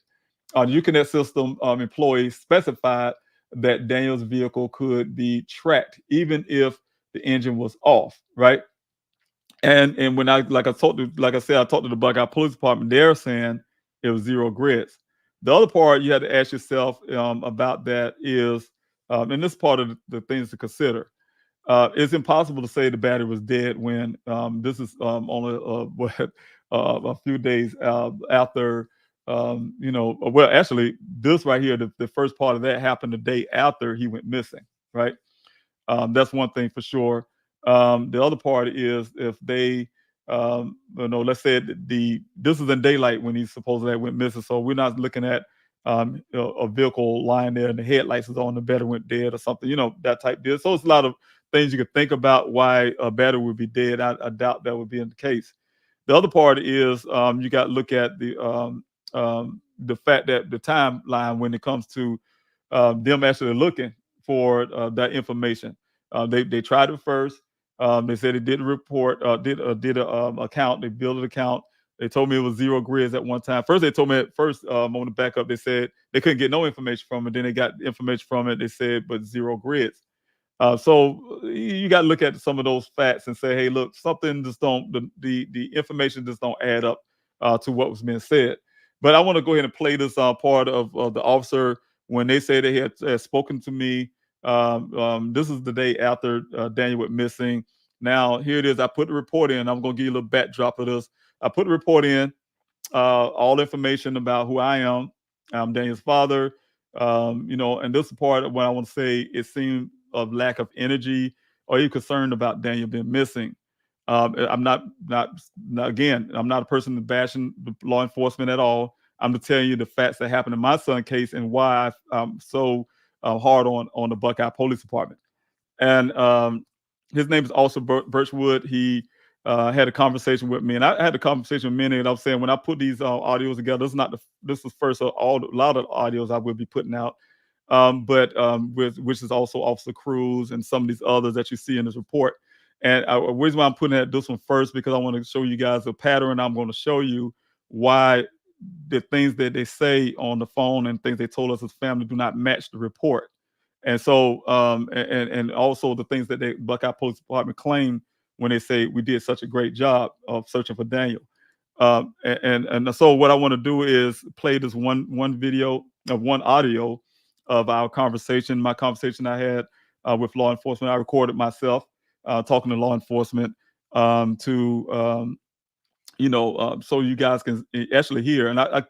The Uconnect system employee specified that Daniel's vehicle could be tracked, even if the engine was off, right? And when like I said, I talked to the Buckeye Police Department. They're saying it was zero grids. The other part you had to ask yourself about that is, and this part of the things to consider. It's impossible to say the battery was dead when this is only a few days after. Well, actually, this right here, the first part of that happened the day after he went missing, right? That's one thing for sure. The other part is if they, let's say this is in daylight when he supposedly went missing, so we're not looking at a vehicle lying there and the headlights is on, the battery went dead or something, that type deal. So it's a lot of things you could think about why a battery would be dead. I doubt that would be in the case. The other part is you got to look at the fact that the timeline when it comes to them actually looking for that information. They tried it first. They said they did a report, did a account. They built an account. They told me it was zero grids at one time. First, they told me at first on the backup, they said they couldn't get no information from it. Then they got information from it. They said, but zero grids. So you got to look at some of those facts and say, hey, look, something just don't the information just don't add up to what was being said. But I want to go ahead and play this part of the officer when they say they had spoken to me. This is the day after Daniel went missing. Now here it is. I put the report in. I'm going to give you a little backdrop of this. I put the report in, all information about who I am. I'm Daniel's father. And this is part of what I want to say. It seemed of lack of energy, or you concerned about Daniel being missing. I'm not again. I'm not a person bashing the law enforcement at all. I'm just telling you the facts that happened in my son's case and why I'm so hard on the Buckeye Police Department. And his name is also Birchwood. He had a conversation with me, and I had a conversation with many. And I'm saying when I put these audios together, this is first of a lot of audios I will be putting out, which is also Officer Cruz and some of these others that you see in this report. And the reason why I'm putting this one first because I want to show you guys a pattern. I'm going to show you why the things that they say on the phone and things they told us as family do not match the report. And so, and also the things that the Buckeye Police Department claim when they say we did such a great job of searching for Daniel. And so what I want to do is play this one video of one audio of our conversation, my conversation I had with law enforcement. I recorded myself talking to law enforcement so you guys can actually hear. And I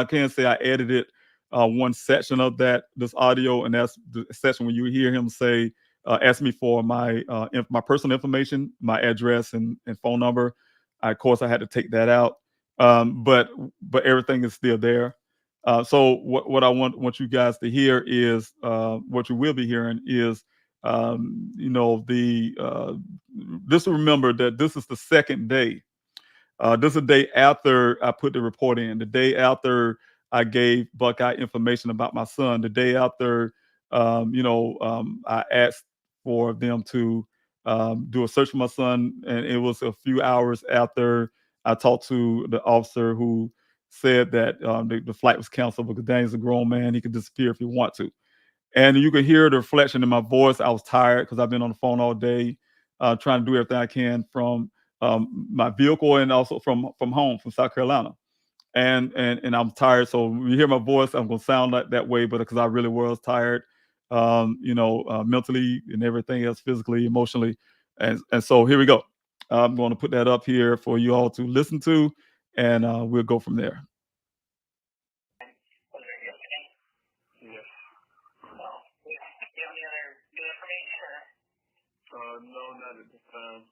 can't say I edited one section of this audio, and that's the section when you hear him say, ask me for my personal information, my address and phone number. Of course, I had to take that out, but everything is still there. So what I want you guys to hear is what you will be hearing is just remember that this is the second day. This is the day after I put the report in, the day after I gave Buckeye information about my son, the day after, I asked for them to do a search for my son. And it was a few hours after I talked to the officer who said that the flight was canceled because Daniel's a grown man. He could disappear if he want to. And you can hear the reflection in my voice. I was tired because I've been on the phone all day trying to do everything I can from my vehicle and also from home, from South Carolina. And I'm tired. So when you hear my voice, I'm going to sound like that way, but because I really was tired, mentally and everything else, physically, emotionally. And so here we go. I'm going to put that up here for you all to listen to, and we'll go from there. No, not at this time.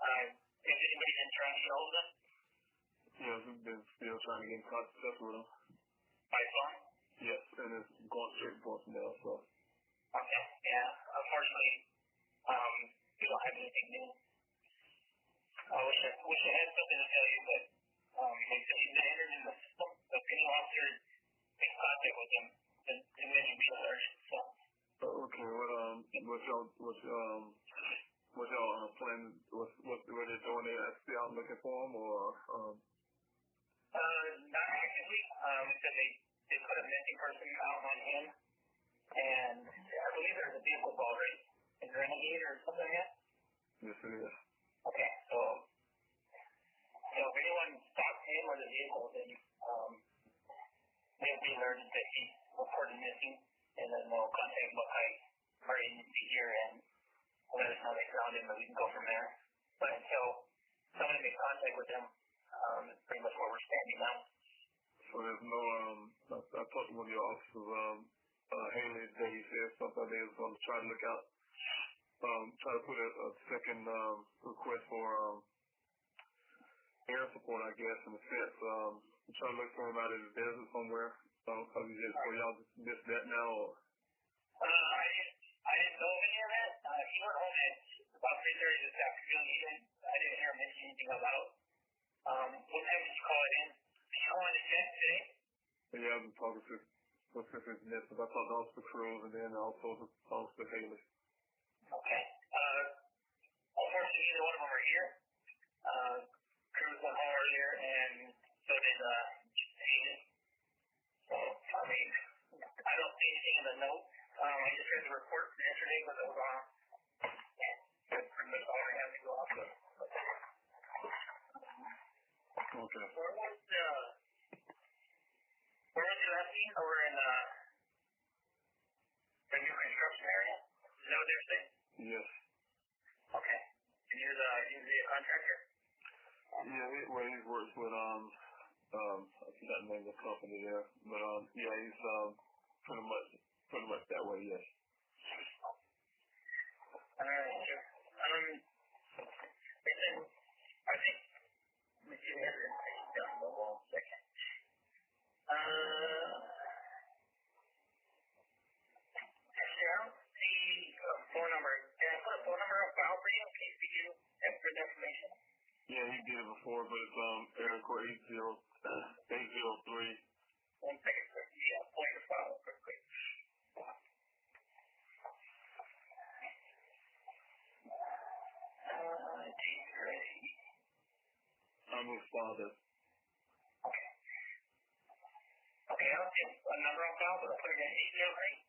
Has anybody been trying to get hold of them? Yes, we've been still trying to get in contact with them. By phone? Yes, and it's going straight to voicemail, so. Okay, yeah. Unfortunately, we don't have anything new. I wish I had something to tell you, but he's been entered in the system. So if any officer makes contact with him, then we should be alerted, so. Okay, what's y'all plan? What they're doing? They still out looking for him, or? Not actively. Because they put a missing person out on him, and I believe there's a vehicle called, right? Is Renegade or something like that? Yes, it is. Okay, so if anyone stops him or the vehicle, then they'll be alerted that he's reported missing, and then they'll contact Buckeye, our agency here, and let us know they found him, and we can go from there. But until somebody makes contact with him, that's pretty much where we're standing now. So there's no, I talked to one of your officers, Haley today. He said something they was going to try to look out, try to put a second request for air support, I guess, in a sense. Try to look for him out in the desert somewhere. Because he just, y'all just missed that now, or? I didn't know of any of that. He went home at about 3:30 this afternoon. I didn't hear him mention anything about. What time did you call it in? Did you call in at 10 today? Yeah, I've been talking to specific nits. I talked to Officer Cruz and then also to Officer Haley. Okay. Unfortunately, neither one of them are here. Cruz went home earlier, and so did Hayden. So, I mean, I don't see anything in the note. I just read the report from yesterday, but it was on. That's pretty much all I have to go off of. Okay. Where was your scene? Over in the new construction area? Is that what they're saying? Yes. Okay. And you're the contractor? Yeah, he works with, I forgot the name of the company there, but, yeah, he's, pretty much that way, yes. Sure. Listen, I think, let me see the other information down the wall a second. Actually, I don't see a phone number. Can I put a phone number on file for you in case we do have good information? Yeah, he did it before, but it's, area code 803. 1 second, sir. Yeah, I'll pull your file real quick. Jeep Renegade. I'm his father. Okay. Okay, I'll get a number on file, but I'll put it in 803.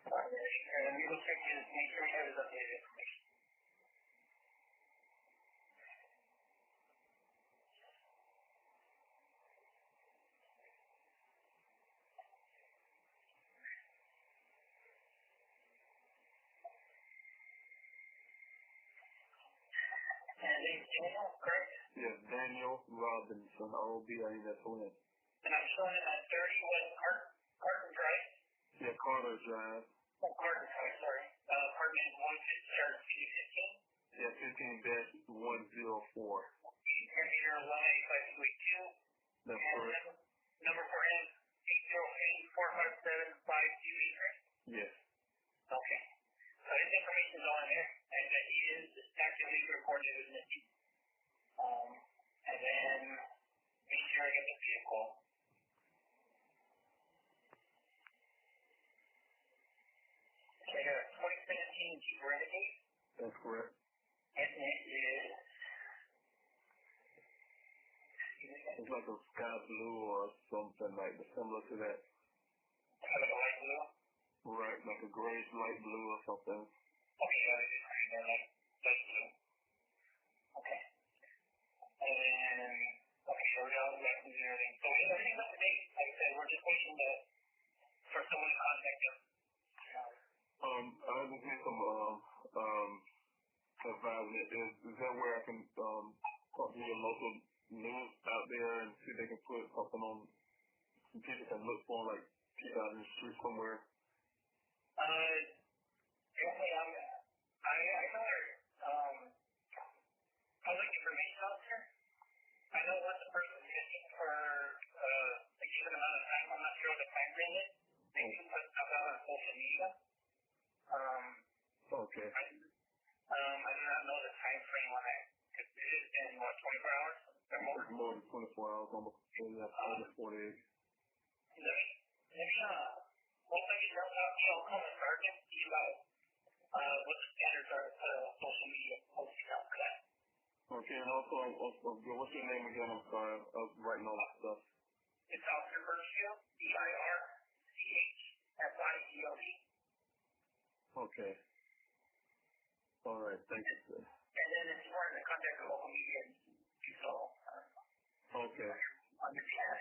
And we will check to make sure we have his updated information. And name's Daniel, correct? Yes, Daniel Robinson, R-O-B-I-N-S-O-N. And I'm showing him at 31 Carton Drive. Yeah, Carter Drive. Oh, Carton Drive, sorry. Apartment 115. Yeah, 15-104. Computer 185 That's and correct. number for him, 808-457-528, right? Yes. Okay. So his information is on there, and that he is actively reported as missing. And then make sure I get the vehicle. Okay, a 2017 Jeep Renegade. That's correct. And it is. It's like a sky blue or something like similar to that. Kind of a light blue. Right, like a grayish light blue or something. Okay, yeah, it's kind of like light blue. Okay. And then, okay, so we all got to do everything. So everything's up to date. Like I said, we're just waiting for someone to contact them. I just need some advisement. Is that where I can talk to your local news out there and see if they can put something on, some people can look for, like people out in the street somewhere? Definitely, I know there's public information officer. I know what the person's missing for a given amount of time. I'm not sure what the time frame is. They can put stuff out on social media. Okay. I do not know the time frame on that. Because it has been, what, 24 hours? Or more? It's more than 24 hours, almost 48. Once I get done talking, I'll call the sergeant, see about what the standards are for social media posting out. Because I And also, what's your name again? I'm sorry, I was writing all that stuff. It's Officer Birchfield, Birchfield. Okay. All right, thank you, sir. And then it's important to contact the local media and so Okay. on your behalf.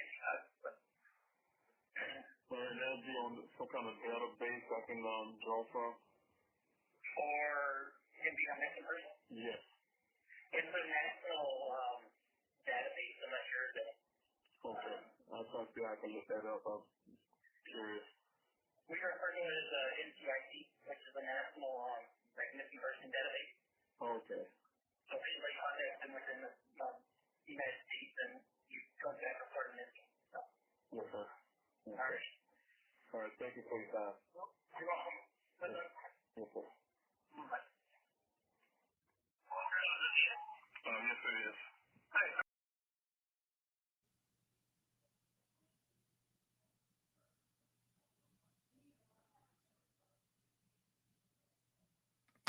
All right, that'll be on some kind of database I can draw from? For him being a missing person? Yes. It's a national database. I'm not sure that. Okay. I'll try to see how I can look that up. I'm curious. We refer to it as NCIC, which is a national missing person database. Okay. So if anybody contacts them within the United States, then you contact report missing. So. Yes, sir. All right. All right, thank you for your time. You're welcome. Yes, sir. Bye. Yes, it is.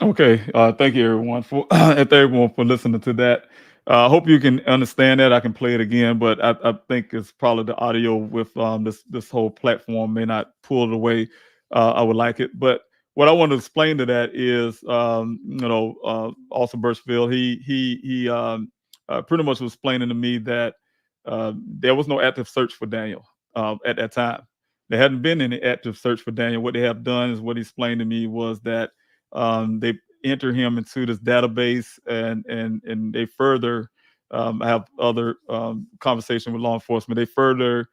Okay, thank you everyone for and everyone for listening to that. I hope you can understand that. I can play it again, but I think it's probably the audio with this whole platform may not pull it away. I would like it, but what I want to explain to that is, Austin Birchfield, he pretty much was explaining to me that there was no active search for Daniel at that time. There hadn't been any active search for Daniel. What they have done is what he explained to me was that they enter him into this database, and they further have other conversation with law enforcement. They further,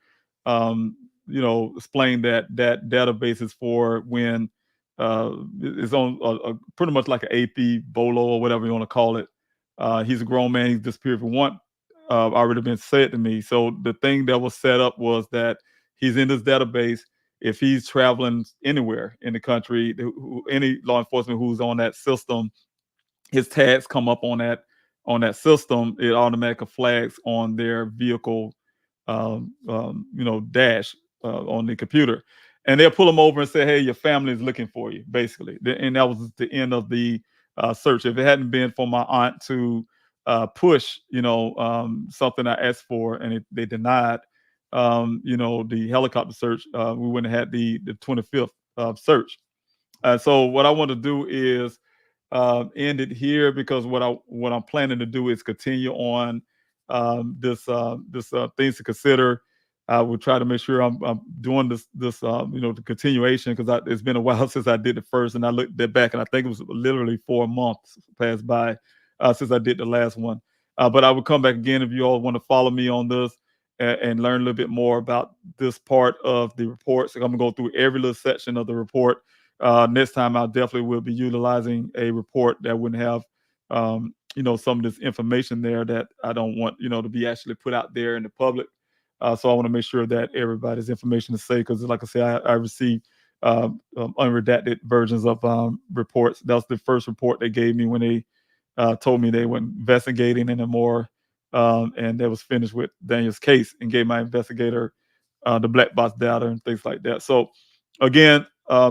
explain that that database is for when it's on pretty much like an AP bolo or whatever you want to call it. He's a grown man. He's disappeared for one. Already been said to me. So the thing that was set up was that he's in this database. If he's traveling anywhere in the country, any law enforcement who's on that system, his tags come up on that system. It automatically flags on their vehicle, dash on the computer, and they'll pull him over and say, "Hey, your family is looking for you," basically. And that was the end of the search. If it hadn't been for my aunt to push, something I asked for and they denied, the helicopter search, we wouldn't have had the 25th search. So what I want to do is end it here, because what I'm planning to do is continue on this things to consider. I will try to make sure I'm doing the continuation, because it's been a while since I did the first, and I looked back and I think it was literally 4 months passed by since I did the last one. But I will come back again if you all want to follow me on this and learn a little bit more about this part of the report. So I'm gonna go through every little section of the report. Next time, I definitely will be utilizing a report that wouldn't have, some of this information there that I don't want, to be actually put out there in the public. So I want to make sure that everybody's information is safe, because, like I say, I received unredacted versions of reports. That was the first report they gave me when they told me they were investigating in a more, and that was finished with Daniel's case, and gave my investigator the black box data and things like that. So again,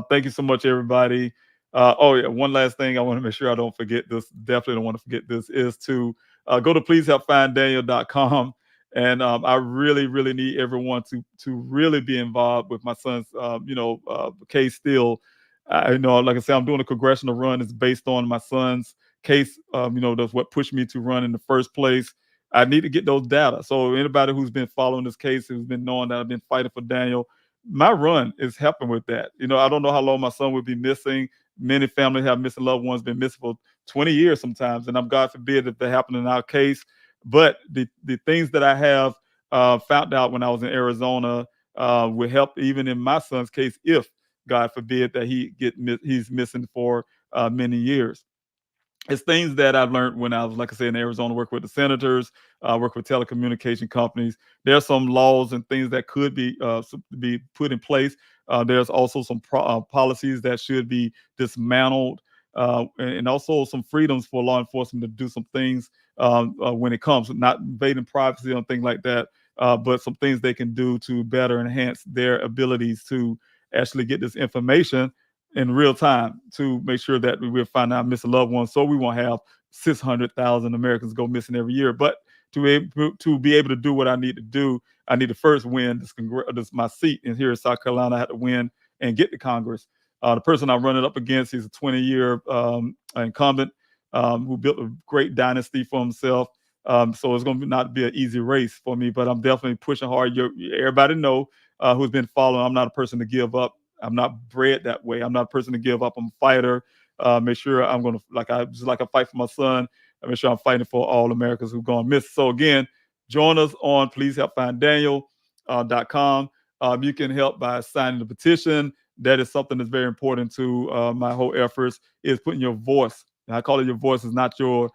thank you so much, everybody. Oh yeah, one last thing I want to make sure I don't forget this. Definitely don't want to forget this, is to go to pleasehelpfinddaniel.com. And I really, really need everyone to really be involved with my son's, case still. Like I said, I'm doing a congressional run. It's based on my son's case. That's what pushed me to run in the first place. I need to get those data. So anybody who's been following this case, who's been knowing that I've been fighting for Daniel, my run is helping with that. I don't know how long my son will be missing. Many families have missing loved ones, been missing for 20 years sometimes. And I'm, God forbid, if that happened in our case. But the things that I have found out when I was in Arizona will help even in my son's case, if God forbid that he's missing for many years. It's things that I've learned when I was, like I said, in Arizona, work with the senators, work with telecommunication companies. There are some laws and things that could be put in place. There's also some policies that should be dismantled, and also some freedoms for law enforcement to do some things when it comes, not invading privacy and things like that, but some things they can do to better enhance their abilities to actually get this information in real time, to make sure that we'll find out missing loved ones, so we won't have 600,000 Americans go missing every year. But to be able to do what I need to do, I need to first win this my seat in here in South Carolina. I had to win and get to Congress. The person I'm running up against, he's a 20-year incumbent who built a great dynasty for himself. So it's going to not be an easy race for me, but I'm definitely pushing hard. Everybody know who's been following. I'm not a person to give up. I'm not bred that way. I'm not a person to give up. I'm a fighter. Make sure I'm going to, just like I fight for my son, I make sure I'm fighting for all Americans who've gone missing. So again, join us on pleasehelpfinddaniel.com. You can help by signing the petition. That is something that's very important to my whole efforts, is putting your voice. And I call it your voice. Is not your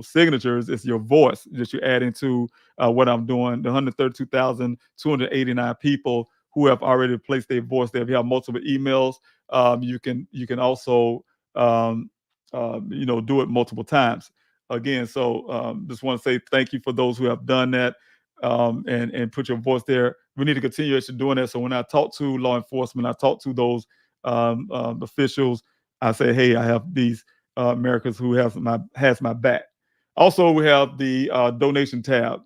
signatures. It's your voice that you add into what I'm doing. The 132,289 people who have already placed their voice there. If you have multiple emails, you can also do it multiple times. Again, so just want to say thank you for those who have done that and put your voice there. We need to continue actually doing that. So when I talk to law enforcement, I talk to those officials, I say, hey, I have these Americans who has my back. Also, we have the donation tab.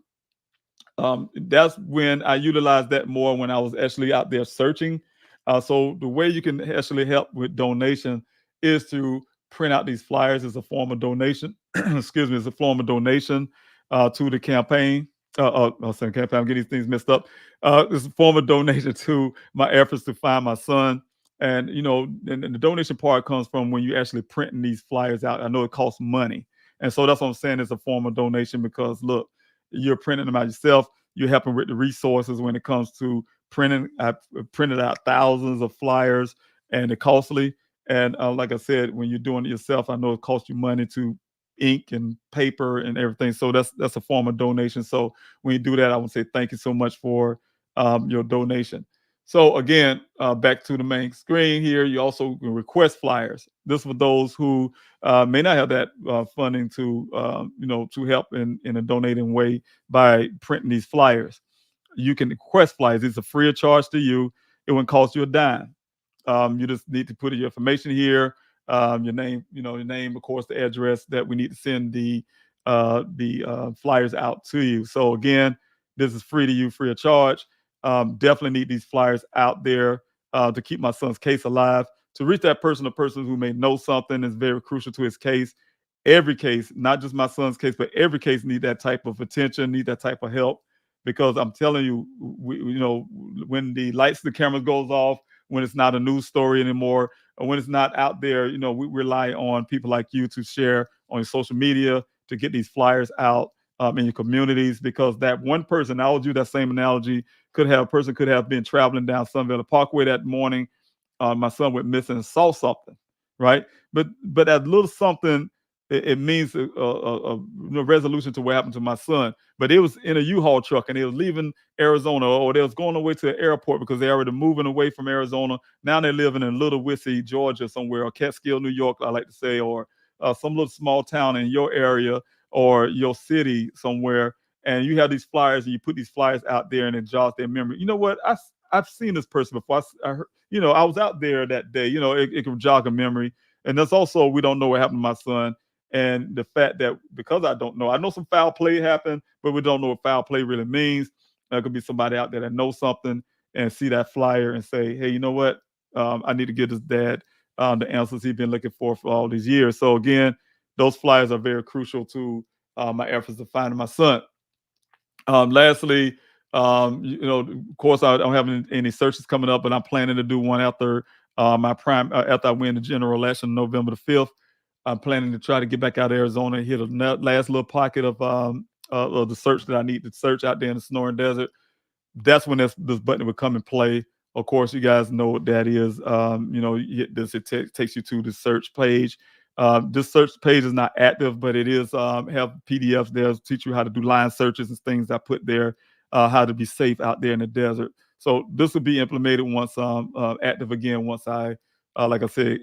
That's when I utilized that more when I was actually out there searching. So the way you can actually help with donation is to print out these flyers as a form of donation. Excuse me, as a form of donation to the campaign. I'm saying campaign. I'm getting these things messed up. It's a form of donation to my efforts to find my son. And and the donation part comes from when you actually printing these flyers out. I know it costs money, and so that's what I'm saying. It's a form of donation because look, you're printing them out yourself. You're helping with the resources when it comes to printing. I've printed out thousands of flyers, and they're costly. And like I said, when you're doing it yourself, I know it costs you money to ink and paper and everything. So that's a form of donation. So when you do that, I want to say thank you so much for your donation. So again, back to the main screen here, you also can request flyers. This for those who may not have that funding to to help in a donating way by printing these flyers. You can request flyers. These are free of charge to you. It wouldn't cost you a dime. You just need to put your information here, your name, your name, of course, the address that we need to send the flyers out to you. So again, this is free to you, free of charge. Definitely need these flyers out there to keep my son's case alive. To reach that person or persons who may know something is very crucial to his case. Every case, not just my son's case, but every case need that type of attention, need that type of help. Because I'm telling you, when the lights, the cameras goes off, when it's not a news story anymore, or when it's not out there, we rely on people like you to share on your social media to get these flyers out in your communities. Because that one person, I will do that same analogy, could have been traveling down Sunville Parkway that morning. My son went missing and saw something, right? But that little something, it means a resolution to what happened to my son. But it was in a U-Haul truck and they was leaving Arizona, or they was going away to the airport because they already moving away from Arizona. Now they're living in Little Wissy, Georgia somewhere, or Catskill, New York, I like to say, or some little small town in your area or your city somewhere. And you have these flyers and you put these flyers out there and it jogs their memory. You know what? I've seen this person before. I heard, I was out there that day. It can jog a memory. And that's also, we don't know what happened to my son. And the fact that, because I don't know, I know some foul play happened, but we don't know what foul play really means. There could be somebody out there that knows something and see that flyer and say, hey, you know what? I need to give this dad the answers he's been looking for all these years. So again, those flyers are very crucial to my efforts of finding my son. Lastly, of course, I don't have any searches coming up, but I'm planning to do one after after I win the general election, November the 5th. I'm planning to try to get back out of Arizona and hit a last little pocket of the search that I need to search out there in the Sonoran Desert. That's when this button would come and play. Of course, you guys know what that is. You hit this, it takes you to the search page. This search page is not active, but it is have PDFs there to teach you how to do line searches and things I put there, how to be safe out there in the desert. So this will be implemented once active again, once I, like I said,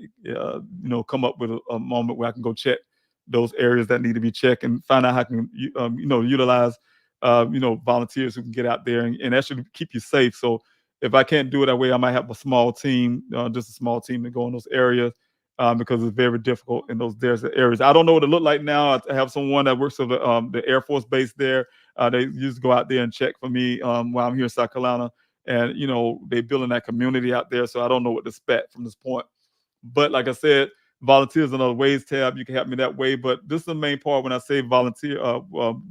come up with a moment where I can go check those areas that need to be checked and find out how I can, utilize, volunteers who can get out there and actually keep you safe. So if I can't do it that way, I might have a small team, just a small team to go in those areas because it's very difficult in those desert areas. I don't know what it looked like now. I have someone that works at the Air Force Base there. They used to go out there and check for me while I'm here in South Carolina. And, they building that community out there. So I don't know what to expect from this point. But like I said, volunteers and other ways tab, you can help me that way. But this is the main part when I say volunteer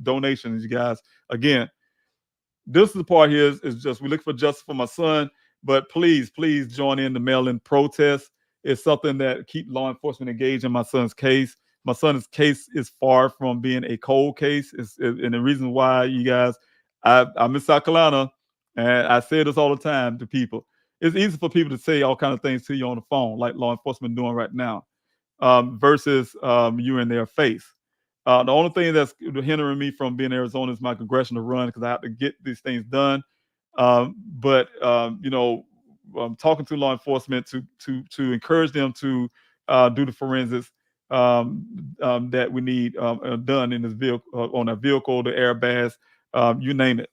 donations, you guys. Again, this is the part here is just we look for justice for my son, but please join in the mail-in protest. It's something that keep law enforcement engaged in my son's case. My son's case is far from being a cold case. And the reason why, you guys, I'm in South Carolina, and I say this all the time to people. It's easy for people to say all kind of things to you on the phone, like law enforcement doing right now, versus you in their face. The only thing that's hindering me from being in Arizona is my congressional run because I have to get these things done. But I'm talking to law enforcement to encourage them to do the forensics that we need done in this vehicle, on a vehicle, the airbags, you name it,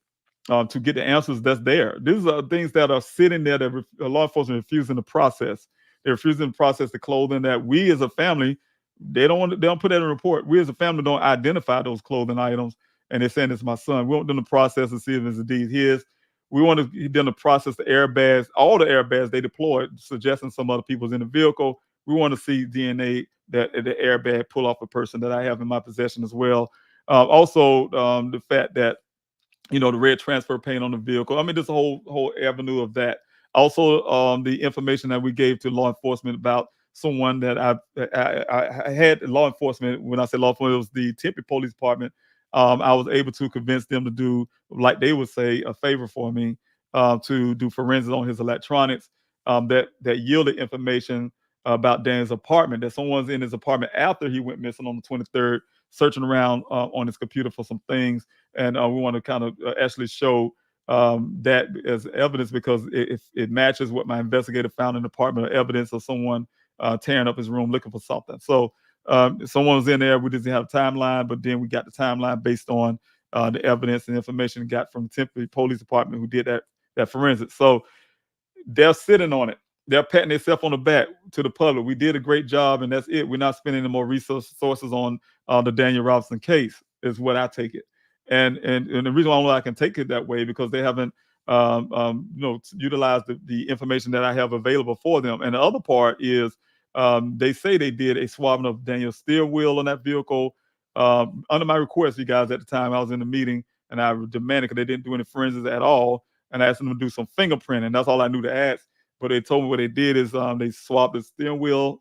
to get the answers that's there. These are things that are sitting there that law enforcement refusing to process. They're refusing to process the clothing that we as a family, they don't put that in a report. We as a family don't identify those clothing items, and they're saying it's my son. We want them to process and see if it's indeed his. We want them to process the airbags, all the airbags they deployed, suggesting some other people's in the vehicle. We want to see DNA that the airbag pull off a person that I have in my possession as well. Also, the fact that the red transfer paint on the vehicle. I mean, there's a whole avenue of that. Also, the information that we gave to law enforcement about someone that I had law enforcement. When I say law enforcement, it was the Tempe Police Department. I was able to convince them to do, like they would say, a favor for me, to do forensics on his electronics, that yielded information about Dan's apartment, that someone's in his apartment after he went missing on the 23rd, searching around on his computer for some things. And we want to kind of actually show that as evidence because it matches what my investigator found in the apartment, of evidence of someone tearing up his room looking for something. So someone was in there. We didn't have a timeline, but then we got the timeline based on the evidence and information we got from the Tempe Police Department who did that forensics. So they're sitting on it. They're patting themselves on the back to the public. We did a great job, and that's it. We're not spending any more resources on the Daniel Robinson case, is what I take it. And the reason why I can take it that way because they haven't utilized the information that I have available for them. And the other part is they say they did a swabbing of Daniel's steering wheel on that vehicle. Under my request, you guys, at the time I was in the meeting and I demanded because they didn't do any forensics at all, and I asked them to do some fingerprinting. That's all I knew to ask. But they told me what they did is they swabbed the steering wheel,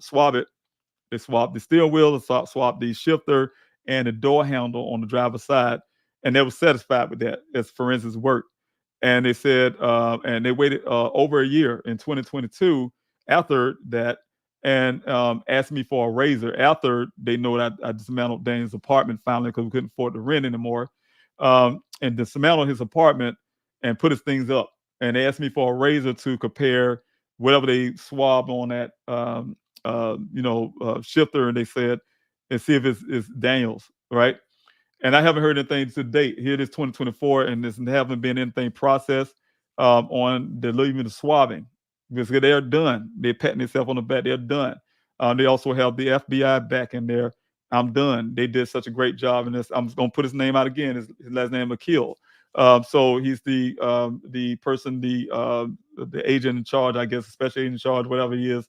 They swabbed the steering wheel, swabbed the shifter and the door handle on the driver's side. And they were satisfied with that as forensics work. And they said, and they waited over a year in 2022 after that and asked me for a razor after they know that I dismantled Daniel's apartment finally because we couldn't afford to rent anymore. And dismantled his apartment and put his things up. And they asked me for a razor to compare whatever they swabbed on that, shifter, and they said, and see if it's Daniel's, right? And I haven't heard anything to date. Here it is 2024, and there haven't been anything processed on even the swabbing because they're done. They're patting themselves on the back. They're done. They also have the FBI back in there. I'm done. They did such a great job in this. I'm going to put his name out again. His last name Akil. So he's the person, the agent in charge, I guess, special agent in charge, whatever he is,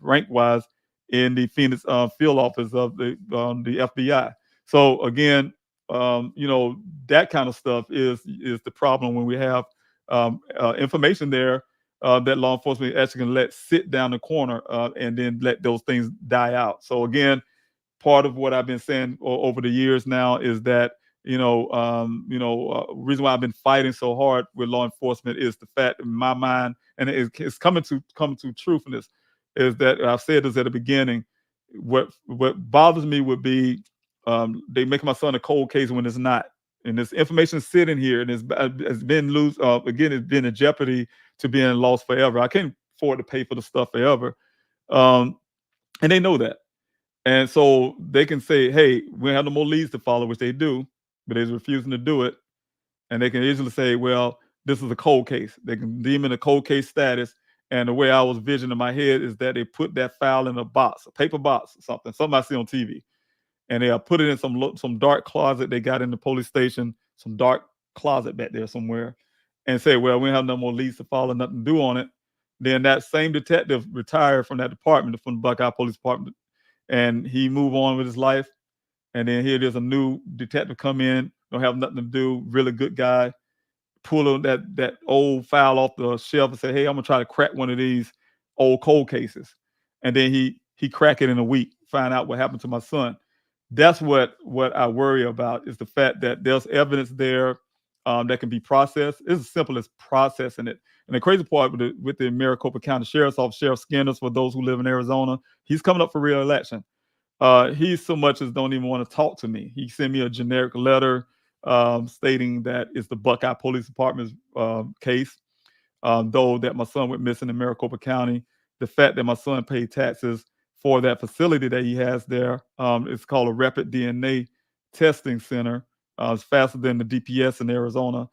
rank wise, in the Phoenix field office of the FBI. So again, that kind of stuff is the problem when we have information there that law enforcement actually can let sit down the corner and then let those things die out. So again, part of what I've been saying over the years now is that reason why I've been fighting so hard with law enforcement is the fact in my mind, and it's coming to truthfulness, is that I've said this at the beginning. What bothers me would be they make my son a cold case when it's not, and this information sitting here and it's been it's been in jeopardy to being lost forever. I can't afford to pay for the stuff forever, and they know that. And so they can say, hey, we have no more leads to follow, which they do, but they're refusing to do it. And they can easily say, well, this is a cold case. They can deem it a cold case status And the way I was visioning in my head is that they put that file in a box, a paper box or something I see on TV. And they put it in some dark closet they got in the police station, some dark closet back there somewhere, and say, well, we don't have no more leads to follow, nothing to do on it. Then that same detective retired from that department, from the Buckeye Police Department, and he moved on with his life. And then here there's a new detective come in, don't have nothing to do, really good guy, pull that old file off the shelf and say, hey, I'm gonna try to crack one of these old cold cases. And then he crack it in a week, find out what happened to my son. That's what I worry about, is the fact that there's evidence there that can be processed. It's as simple as processing it. And the crazy part with the Maricopa County Sheriff's Office, Sheriff Skinners, for those who live in Arizona, he's coming up for re-election. He so much as don't even want to talk to me. He sent me a generic letter stating that it's the Buckeye Police Department's case, though that my son went missing in Maricopa County. The fact that my son paid taxes for that facility that he has there, it's called a rapid DNA testing center. It's faster than the DPS in Arizona.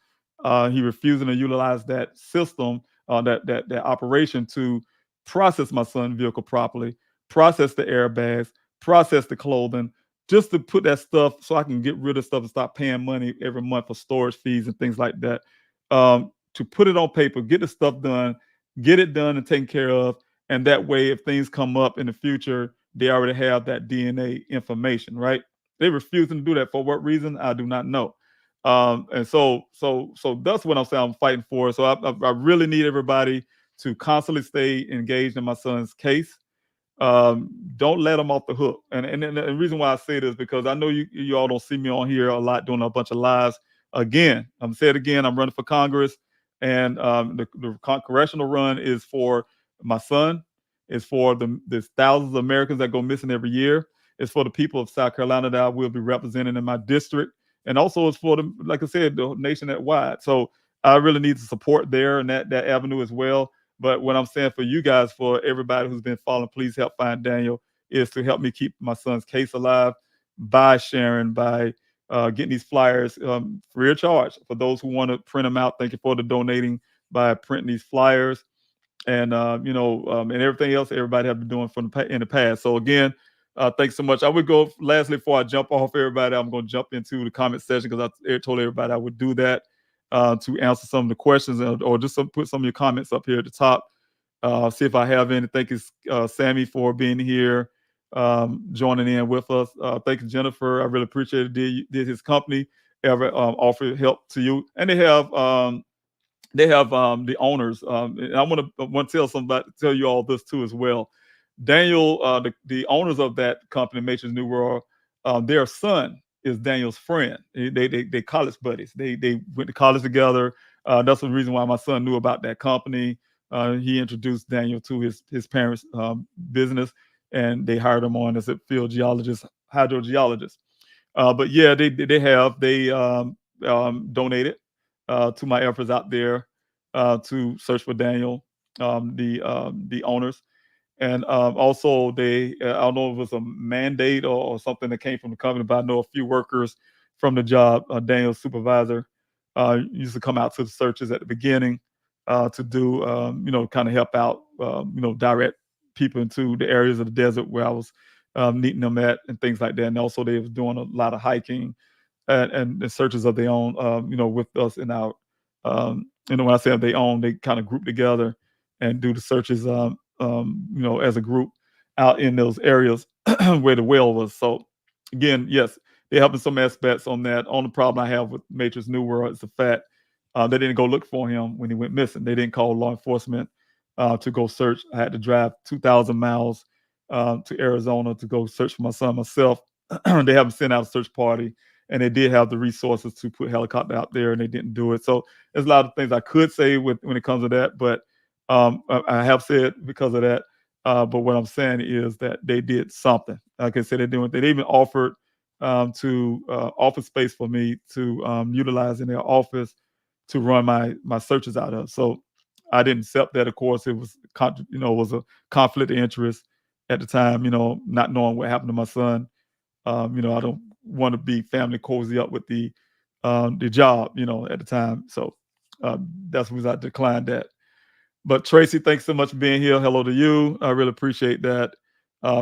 He refusing to utilize that system, that operation, to process my son's vehicle properly, process the airbags, process the clothing, just to put that stuff so I can get rid of stuff and stop paying money every month for storage fees and things like that. To put it on paper, get the stuff done, get it done and taken care of. And that way, if things come up in the future, they already have that DNA information, right? They refusing to do that. For what reason? I do not know. And so that's what I'm saying I'm fighting for. So I really need everybody to constantly stay engaged in my son's case. Don't let them off the hook. And the reason why I say this, because I know you all don't see me on here a lot doing a bunch of lives. Again, I'm saying it again, I'm running for Congress, and the congressional run is for my son. It's for the thousands of Americans that go missing every year. It's for the people of South Carolina that I will be representing in my district. And also it's for like I said, the nation at wide. So I really need the support there and that avenue as well. But what I'm saying for you guys, for everybody who's been following, please help find Daniel, is to help me keep my son's case alive by sharing, by getting these flyers free of charge for those who want to print them out. Thank you for the donating by printing these flyers, and and everything else everybody have been doing in the past. So again, thanks so much. I would go lastly before I jump off everybody. I'm going to jump into the comment section because I told everybody I would do that. To answer some of the questions, or just put some of your comments up here at the top. See if I have any. Thank you, Sammy, for being here, joining in with us. Thank you, Jennifer. I really appreciate it. Did his company ever offer help to you? And they have the owners. And I want to tell you all this too as well. Daniel, the owners of that company, Matrix New World, their son is Daniel's friend. They college buddies. They went to college together. That's the reason why my son knew about that company. He introduced Daniel to his parents' business, and they hired him on as a field geologist, hydrogeologist. But yeah, they donated to my efforts out there to search for Daniel, the owners. And also I don't know if it was a mandate or something that came from the company, but I know a few workers from the job, Daniel's supervisor, used to come out to the searches at the beginning to do, kind of help out, direct people into the areas of the desert where I was meeting them at and things like that. And also they was doing a lot of hiking and searches of their own, with us in our, when I say they own, they kind of group together and do the searches, as a group out in those areas where the well was. So again, yes, they help in some aspects on that. Only problem I have with Matrix New World is the fact they didn't go look for him when he went missing. They didn't call law enforcement to go search. I had to drive 2,000 miles to Arizona to go search for my son myself. They haven't sent out a search party, and they did have the resources to put helicopter out there, and they didn't do it. So there's a lot of things I could say when it comes to that, but I have said because of that. But what I'm saying is that they did something. Like I said, they even offered to office space for me to utilize in their office to run my searches out of. So I didn't accept that. Of course, it was was a conflict of interest at the time. Not knowing what happened to my son. I don't want to be family cozy up with the job. At the time. So that's what I declined that. But Tracy, thanks so much for being here. Hello to you. I really appreciate that.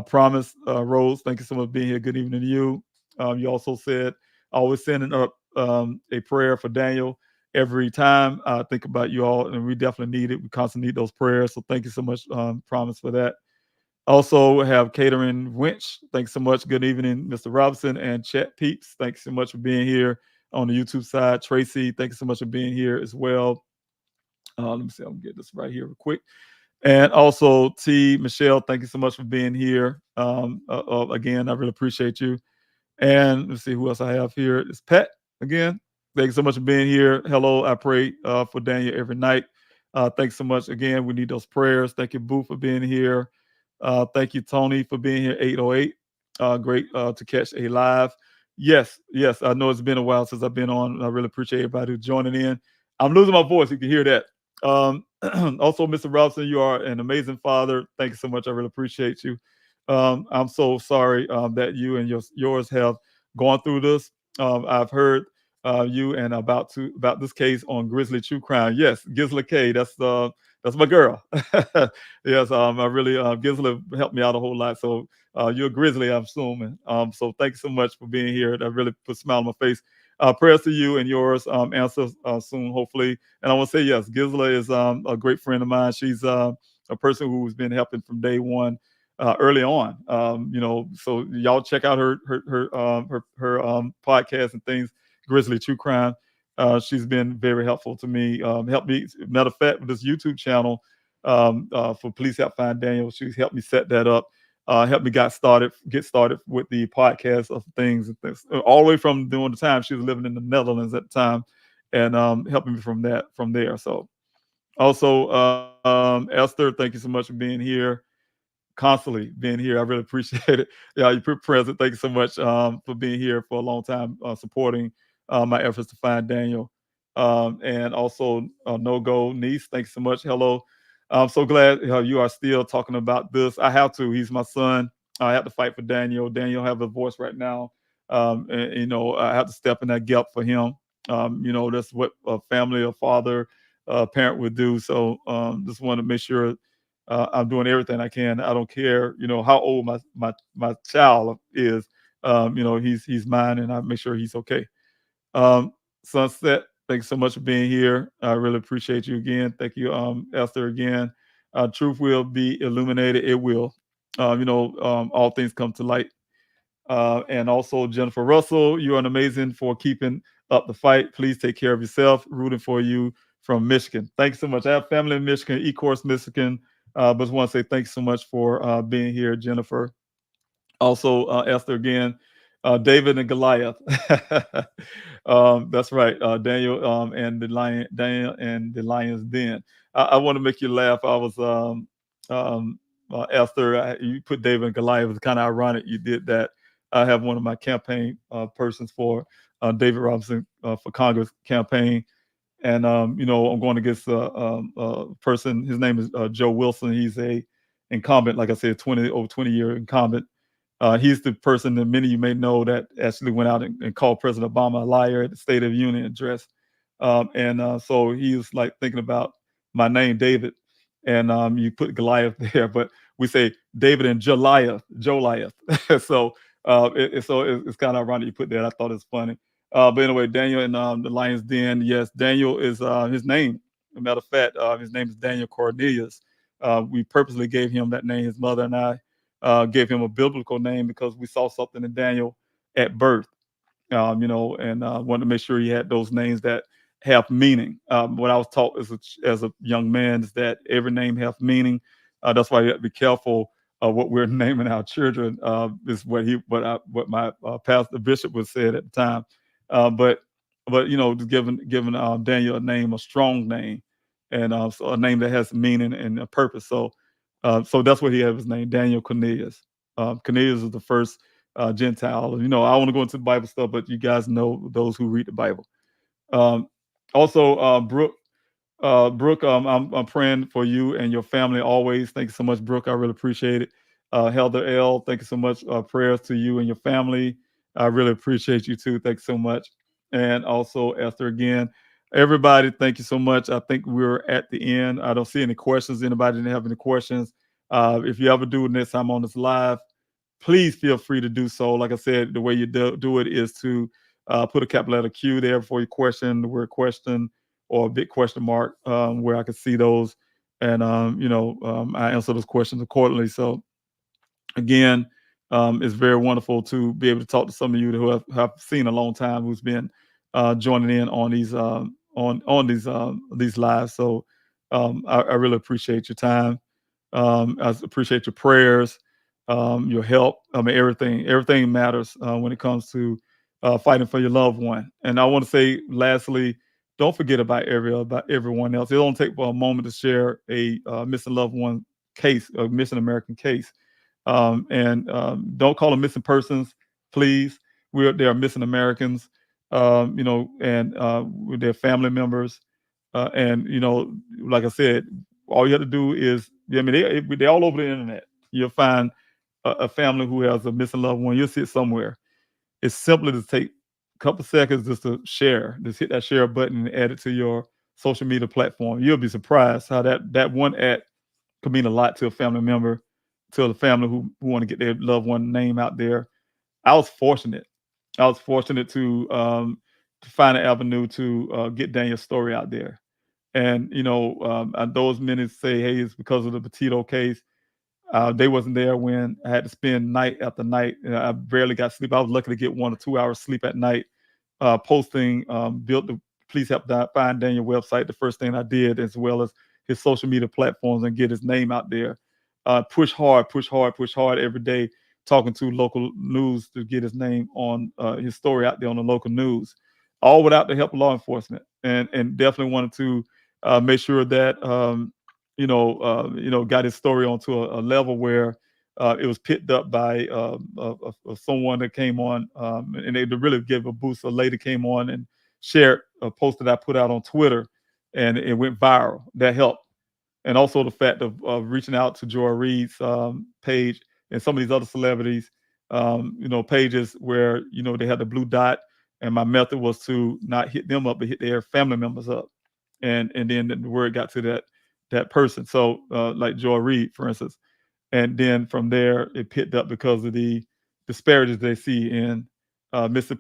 Promise, Rose, thank you so much for being here. Good evening to you. You also said always sending up a prayer for Daniel every time I think about you all, and we definitely need it. We constantly need those prayers. So thank you so much, Promise, for that. Also have Catering Winch. Thanks so much. Good evening, Mr. Robinson and Chet Peeps. Thanks so much for being here on the YouTube side. Tracy, thank you so much for being here as well. Let me see. I'm gonna get this right here real quick. And also T. Michelle, thank you so much for being here. Again, I really appreciate you. And let's see who else I have here. It's Pat again. Thanks so much for being here. Hello, I pray for Daniel every night. Thanks so much again. We need those prayers. Thank you, Boo, for being here. Thank you, Tony, for being here. 808. Great to catch a live. Yes. I know it's been a while since I've been on. I really appreciate everybody who's joining in. I'm losing my voice. You can hear that. Also, Mr. Robson, you are an amazing father. Thank you so much. I really appreciate you. I'm so sorry that you and yours have gone through this. I've heard you and about this case on Grizzly True Crime. Yes, Gisla K. That's my girl. Yes, I really Gisla helped me out a whole lot. So you're Grizzly, I'm assuming. So thank you so much for being here. That really put a smile on my face. Prayers to you and yours. Answer soon, hopefully. And I want to say yes, Gisla is a great friend of mine. She's a person who's been helping from day one. Early on, so y'all check out her podcast and things. Grizzly True Crime. She's been very helpful to me. Helped me. Matter of fact, with this YouTube channel for Police Help Find Daniel, she's helped me set that up. Helped me get started with the podcast of things and things, all the way from during the time she was living in the Netherlands at the time, and helping me from there. So also Esther, thank you so much for being here. Constantly being here. I really appreciate it. Yeah, you're present. Thank you so much for being here for a long time, supporting my efforts to find Daniel. And also No Go Niece, thanks so much. Hello. I'm so glad you are still talking about this. I have to. He's my son. I have to fight for Daniel. Daniel have a voice right now. And I have to step in that gap for him. That's what a family, a father, a parent would do. So just want to make sure I'm doing everything I can. I don't care, how old my child is. He's mine, and I make sure he's okay. Sunset, thanks so much for being here. I really appreciate you again. Thank you, Esther, again. Truth will be illuminated. It will. All things come to light. And also Jennifer Russell, you are amazing for keeping up the fight. Please take care of yourself. Rooting for you from Michigan. Thanks so much. I have family in Michigan, Ecorse, Michigan. But just want to say thanks so much for being here, Jennifer. Also, Esther again, David and Goliath. That's right, Daniel and the Lion's Den. I want to make you laugh. I was Esther. You put David and Goliath. It's kind of ironic you did that. I have one of my campaign persons for David Robinson for Congress campaign. And I'm going against a person. His name is Joe Wilson. He's a incumbent, like I said, 20-year incumbent. He's the person that many of you may know that actually went out and called President Obama a liar at the State of the Union address. So he was like thinking about my name, David, and you put Goliath there, but we say David and Joliath. So it's kind of ironic you put that. I thought it's funny. But anyway, Daniel and the Lion's Den. Yes, Daniel is his name. As a matter of fact, his name is Daniel Cornelius. We purposely gave him that name. His mother and I gave him a biblical name because we saw something in Daniel at birth, and wanted to make sure he had those names that have meaning. What I was taught as a young man is that every name has meaning. That's why you have to be careful what we're naming our children. Is what my pastor bishop was said at the time. But just giving Daniel a name, a strong name, and so a name that has meaning and a purpose. So that's what he had his name, Daniel Cornelius. Cornelius is the first Gentile. I want to go into the Bible stuff, but you guys know those who read the Bible. Also, Brooke, I'm praying for you and your family always. Thank you so much, Brooke. I really appreciate it. Heather L., thank you so much. Prayers to you and your family. I really appreciate you too. Thanks so much. And also Esther again. everybody, thank you so much. I think we're at the end. I don't see any questions. Anybody didn't have any questions? If you ever do next time on this live, please feel free to do so. Like I said, the way you do it is to put a capital letter Q there before your question, the word question, or a big question mark, where I can see those. And, I answer those questions accordingly. So, again, it's very wonderful to be able to talk to some of you who have seen a long time, who's been joining in on these lives. So I really appreciate your time. I appreciate your prayers, your help. I mean, everything matters when it comes to fighting for your loved one. And I want to say, lastly, don't forget about everyone else. It don't take a moment to share a missing loved one case, a missing American case. And don't call them missing persons, please. They are missing Americans, and with their family members. And like I said, all you have to do is, I mean, they're all over the internet. You'll find a family who has a missing loved one. You'll see it somewhere. It's simply to take a couple seconds just to share. Just hit that share button and add it to your social media platform. You'll be surprised how that one act could mean a lot to a family member, to the family who want to get their loved one name out there. I was fortunate. To find an avenue to get Daniel's story out there. And those minutes say, hey, it's because of the Petito case. They wasn't there when I had to spend night after night. I barely got sleep. I was lucky to get 1 or 2 hours sleep at night. Posting, built the Please Help Find Daniel website, the first thing I did, as well as his social media platforms, and get his name out there. Push hard every day, talking to local news to get his name on his story out there on the local news, all without the help of law enforcement. And definitely wanted to make sure that got his story onto a level where it was picked up by someone that came on, and they really gave a boost. A lady came on and shared a post that I put out on Twitter, and it went viral. That helped. And also the fact of reaching out to Joy Reid's page and some of these other celebrities, pages where, they had the blue dot. And my method was to not hit them up, but hit their family members up. And then the word got to that person. So like Joy Reid, for instance. And then from there, it picked up because of the disparities they see in missing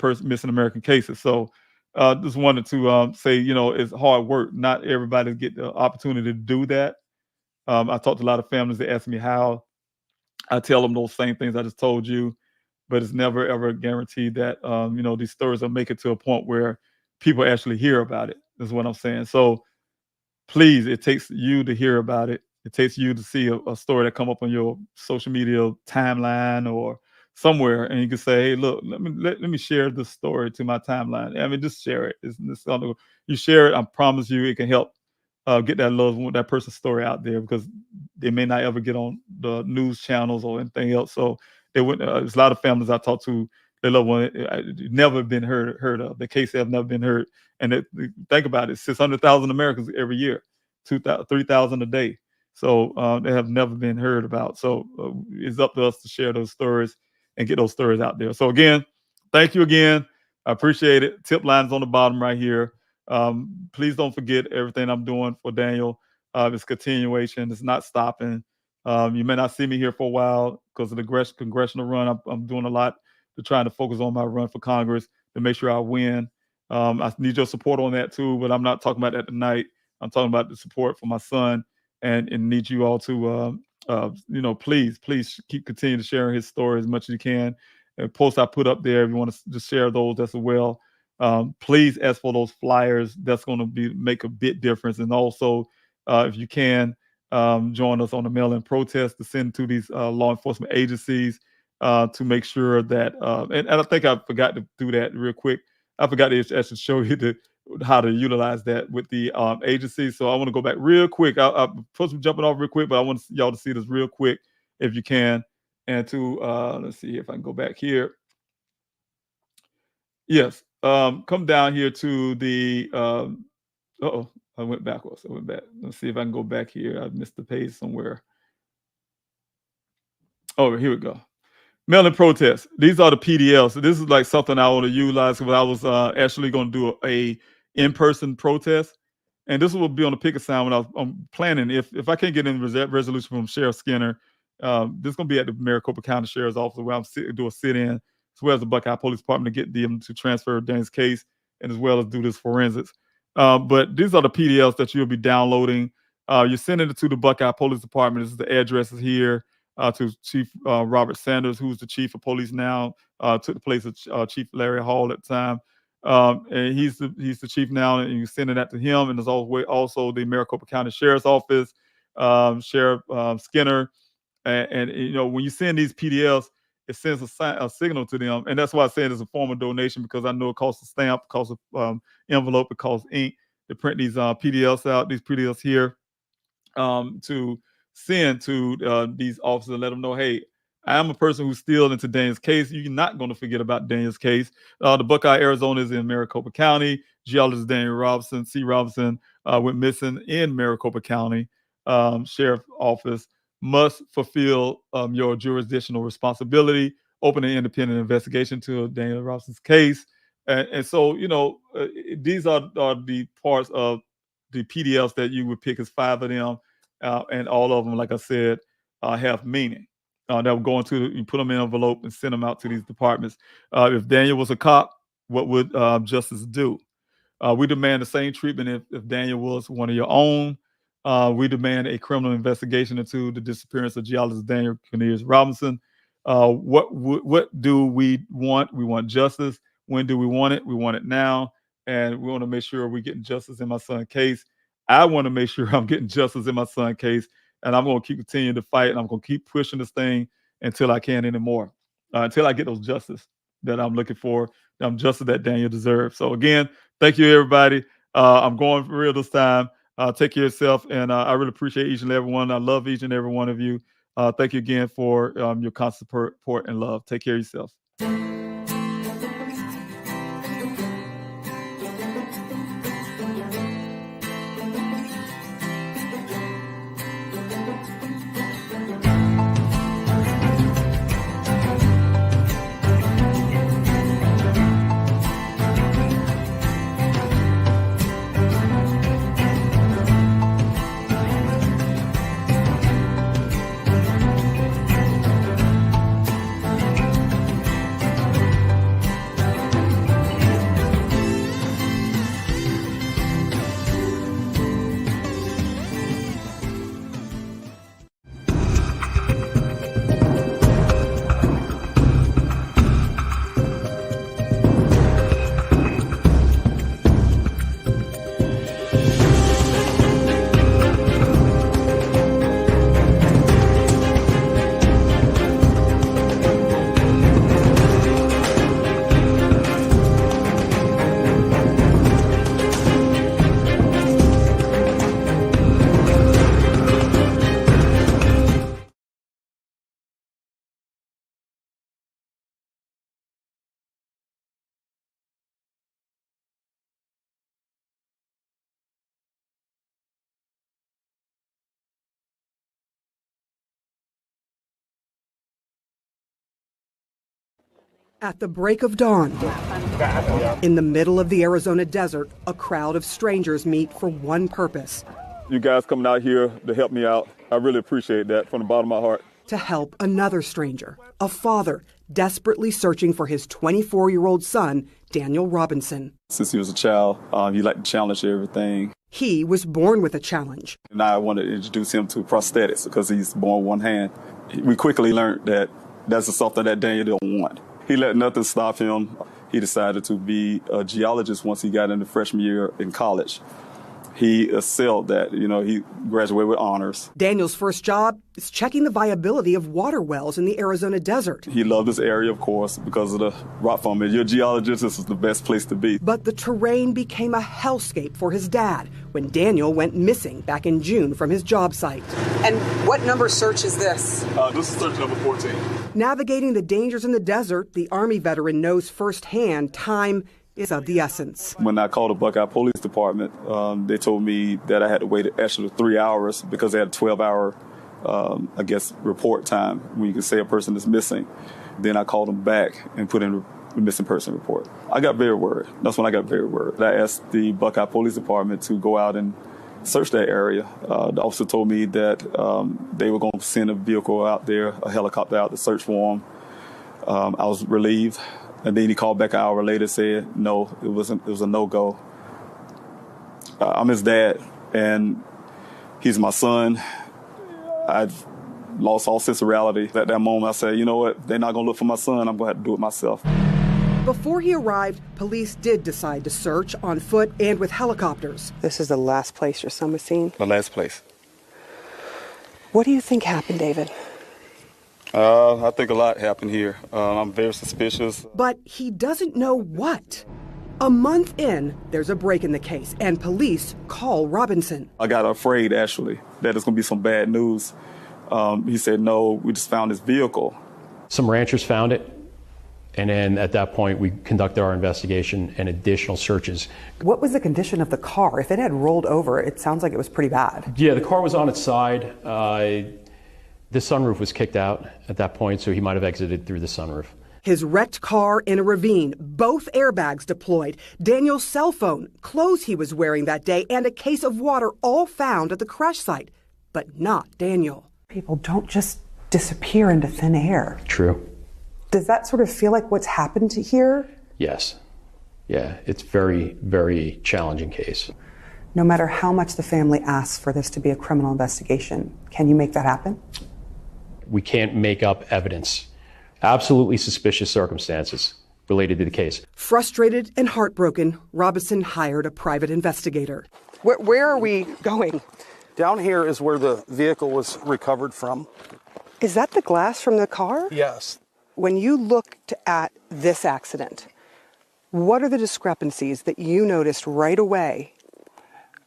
American cases. So just wanted to say, it's hard work. Not everybody get the opportunity to do that. I talked to a lot of families that ask me how. I tell them those same things I just told you, but it's never ever guaranteed that these stories will make it to a point where people actually hear about it. Is what I'm saying. So please, it takes you to hear about it. It takes you to see a story that come up on your social media timeline or somewhere, and you can say, "Hey, look, let me share this story to my timeline." I mean, just share it. You share it, I promise you, it can help get that person's story out there, because they may not ever get on the news channels or anything else. So there's a lot of families I talk to. Their loved one never been heard of. The case have never been heard. And think about it: 600,000 Americans every year, 2,000, 3,000 a day. So they have never been heard about. So it's up to us to share those stories and get those stories out there. So again, thank you again. I appreciate it. Tip line's on the bottom right here. Please don't forget everything I'm doing for Daniel. It's continuation. It's not stopping. You may not see me here for a while because of the congressional run. I'm doing a lot to try to focus on my run for Congress to make sure I win. I need your support on that too, but I'm not talking about that tonight. I'm talking about the support for my son, and need you all to, please continue to share his story as much as you can. And posts I put up there, if you want to just share those as well. Please ask for those flyers. That's going to make a big difference. And also, if you can, join us on the mail-in protest to send to these law enforcement agencies to make sure that, and I think I forgot to do that real quick. I forgot to actually show you how to utilize that with the agencies. So I want to go back real quick. I'm supposed to be jumping off real quick, but I want y'all to see this real quick if you can. And to, let's see if I can go back here. Yes. Come down here to the, I went backwards. I went back. Let's see if I can go back here. I missed the page somewhere. Oh, here we go. Mail-in protest. These are the PDLs. So this is like something I want to utilize when I was actually going to do a in-person protests. And this will be on the picket sign when I'm planning. If I can't get in resolution from Sheriff Skinner, this is going to be at the Maricopa County Sheriff's Office where I'm do a sit-in, as well as the Buckeye Police Department, to get them to transfer Daniel's case, and as well as do this forensics. But these are the PDFs that you'll be downloading. You're sending it to the Buckeye Police Department. This is the addresses here to Chief Robert Sanders, who's the chief of police now, took the place of Chief Larry Hall at the time. And he's the chief now, and you send that to him. And there's also the Maricopa County Sheriff's Office, Sheriff Skinner. And when you send these PDFs, it sends a signal to them. And that's why I said it's a form of donation, because I know it costs a stamp, it costs an envelope, it costs ink to print these PDFs out, these PDFs here, to send to these officers and let them know, hey, I am a person who's still into Daniel's case. You're not going to forget about Daniel's case. The Buckeye, Arizona is in Maricopa County. Geologist Daniel Robinson, C. Robinson, went missing in Maricopa County. Sheriff's Office must fulfill your jurisdictional responsibility, open an independent investigation to Daniel Robinson's case. And so, these are the parts of the PDFs that you would pick as 5 of them. And all of them, like I said, have meaning. That will go into, you put them in an envelope and send them out to these departments. If Daniel was a cop, what would justice do? We demand the same treatment if Daniel was one of your own. We demand a criminal investigation into the disappearance of geologist Daniel Cornelius Robinson. What do we want? We want justice. When do we want it? We want it now. And we want to make sure we're getting justice in my son's case. I want to make sure I'm getting justice in my son's case. And I'm going to continue to fight, and I'm going to keep pushing this thing until I can't anymore, until I get those justice that I'm looking for, justice that Daniel deserves. So again, thank you, everybody. I'm going for real this time. Take care of yourself, and I really appreciate each and every one. I love each and every one of you. Thank you again for your constant support and love. Take care of yourself. At the break of dawn, in the middle of the Arizona desert, a crowd of strangers meet for one purpose. You guys coming out here to help me out, I really appreciate that from the bottom of my heart. To help another stranger, a father desperately searching for his 24-year-old son, Daniel Robinson. Since he was a child, he liked to challenge everything. He was born with a challenge. And I wanted to introduce him to prosthetics because he's born one hand. We quickly learned that that's something that Daniel didn't want. He let nothing stop him. He decided to be a geologist once he got into freshman year in college. He excelled that. He graduated with honors. Daniel's first job is checking the viability of water wells in the Arizona desert. He loved this area, of course, because of the rock formation. You're a geologist, this is the best place to be. But the terrain became a hellscape for his dad when Daniel went missing back in June from his job site. And what number search is this? This is search number 14. Navigating the dangers in the desert, the Army veteran knows firsthand time is of the essence. When I called the Buckeye Police Department, they told me that I had to wait an extra 3 hours because they had a 12-hour, report time when you can say a person is missing. Then I called them back and put in the missing person report. I got very worried. That's when I got very worried. I asked the Buckeye Police Department to go out and search that area. The officer told me that they were going to send a vehicle out there, a helicopter out to search for him. I was relieved. And then he called back an hour later and said, no, it was a no-go. I'm his dad, and he's my son. I've lost all sense of reality. At that moment, I said, you know what? They're not going to look for my son. I'm going to have to do it myself. Before he arrived, police did decide to search on foot and with helicopters. This is the last place your son was seen? The last place. What do you think happened, David? I think a lot happened here. I'm very suspicious. But he doesn't know what. A month in, there's a break in the case, and police call Robinson. I got afraid, actually, that it's going to be some bad news. He said, no, we just found his vehicle. Some ranchers found it, and then at that point, we conducted our investigation and additional searches. What was the condition of the car? If it had rolled over, it sounds like it was pretty bad. Yeah, the car was on its side. The sunroof was kicked out at that point, so he might have exited through the sunroof. His wrecked car in a ravine, both airbags deployed, Daniel's cell phone, clothes he was wearing that day, and a case of water all found at the crash site. But not Daniel. People don't just disappear into thin air. True. Does that sort of feel like what's happened to here? Yes. Yeah, it's very, very challenging case. No matter how much the family asks for this to be a criminal investigation, can you make that happen? We can't make up evidence. Absolutely suspicious circumstances related to the case. Frustrated and heartbroken, Robinson hired a private investigator. Where are we going? Down here is where the vehicle was recovered from. Is that the glass from the car? Yes. When you looked at this accident, what are the discrepancies that you noticed right away?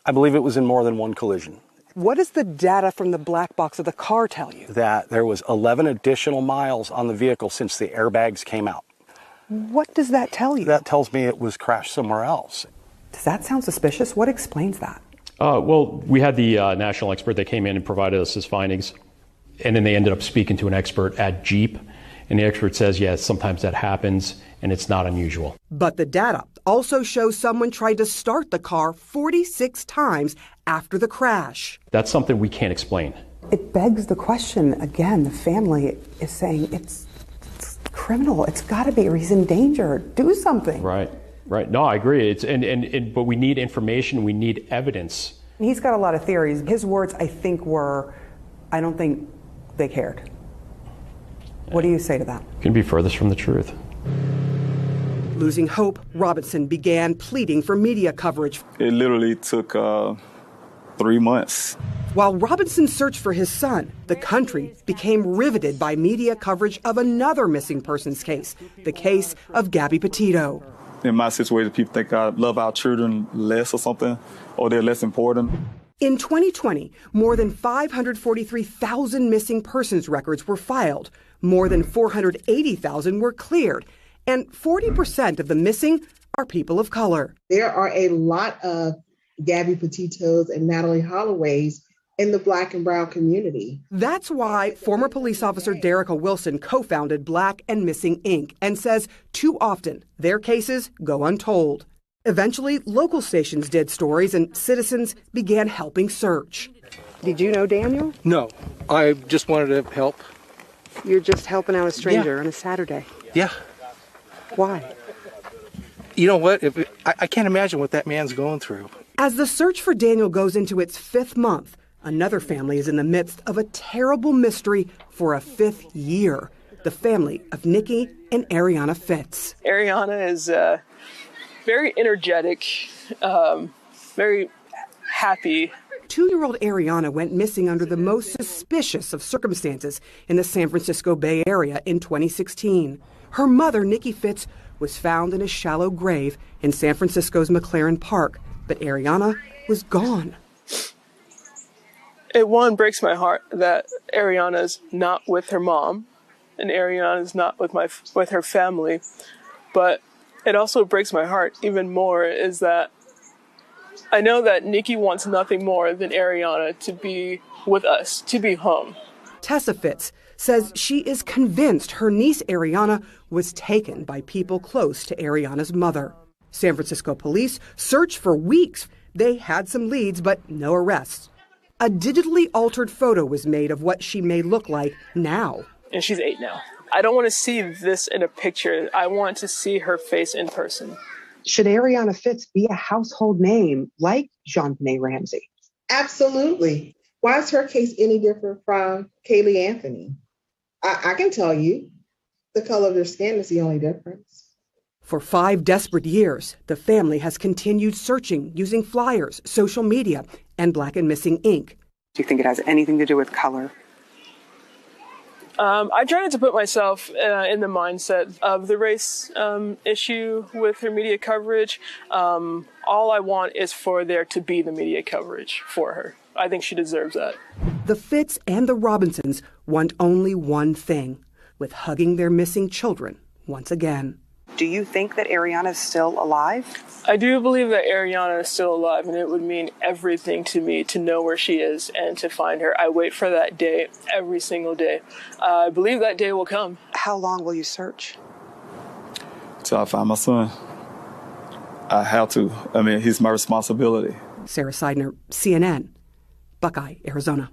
I believe it was in more than one collision. What does the data from the black box of the car tell you? That there was 11 additional miles on the vehicle since the airbags came out. What does that tell you? That tells me it was crashed somewhere else. Does that sound suspicious? What explains that? Well, we had the national expert that came in and provided us his findings, and then they ended up speaking to an expert at Jeep, and the expert says, yes, sometimes that happens, and it's not unusual. But the data also shows someone tried to start the car 46 times after the crash. That's something we can't explain. It begs the question, again, the family is saying it's criminal. It's got to be, he's in danger. Do something. Right. No, I agree. But we need information. We need evidence. He's got a lot of theories. His words, I think, were, I don't think they cared. What do you say to that? Couldn't be furthest from the truth. Losing hope, Robinson began pleading for media coverage. It literally took 3 months. While Robinson searched for his son, the country became riveted by media coverage of another missing persons case, the case of Gabby Petito. In my situation, people think I love our children less or something, or they're less important. In 2020, more than 543,000 missing persons records were filed. More than 480,000 were cleared. And 40% of the missing are people of color. There are a lot of Gabby Petitos and Natalie Holloways in the Black and Brown community. That's why former police officer Derica Wilson co-founded Black and Missing Inc. and says too often their cases go untold. Eventually, local stations did stories and citizens began helping search. Did you know Daniel? No, I just wanted to help. You're just helping out a stranger on a Saturday. Yeah. Why? You know what? I can't imagine what that man's going through. As the search for Daniel goes into its 5th month, another family is in the midst of a terrible mystery for a 5th year. The family of Nikki and Ariana Fitz. Ariana is very energetic, very happy. 2-year-old Ariana went missing under the most suspicious of circumstances in the San Francisco Bay Area in 2016. Her mother, Nikki Fitz, was found in a shallow grave in San Francisco's McLaren Park, but Ariana was gone. It breaks my heart that Ariana's not with her mom and Ariana's not with her family, but it also breaks my heart even more is that I know that Nikki wants nothing more than Ariana to be with us, to be home. Tessa Fitz says she is convinced her niece Ariana was taken by people close to Ariana's mother. San Francisco police searched for weeks. They had some leads, but no arrests. A digitally altered photo was made of what she may look like now. And she's 8 now. I don't want to see this in a picture. I want to see her face in person. Should Ariana Fitz be a household name like JonBenet Ramsey? Absolutely. Why is her case any different from Kaylee Anthony? I can tell you, the color of their skin is the only difference. For 5 desperate years, the family has continued searching using flyers, social media, and Black and Missing ink. Do you think it has anything to do with color? I try not to put myself in the mindset of the race issue with her media coverage. All I want is for there to be the media coverage for her. I think she deserves that. The Fitz and the Robinsons want only one thing, with hugging their missing children once again. Do you think that Ariana is still alive? I do believe that Ariana is still alive, and it would mean everything to me to know where she is and to find her. I wait for that day every single day. I believe that day will come. How long will you search? Till I find my son. I have to. I mean, he's my responsibility. Sarah Seidner, CNN, Buckeye, Arizona.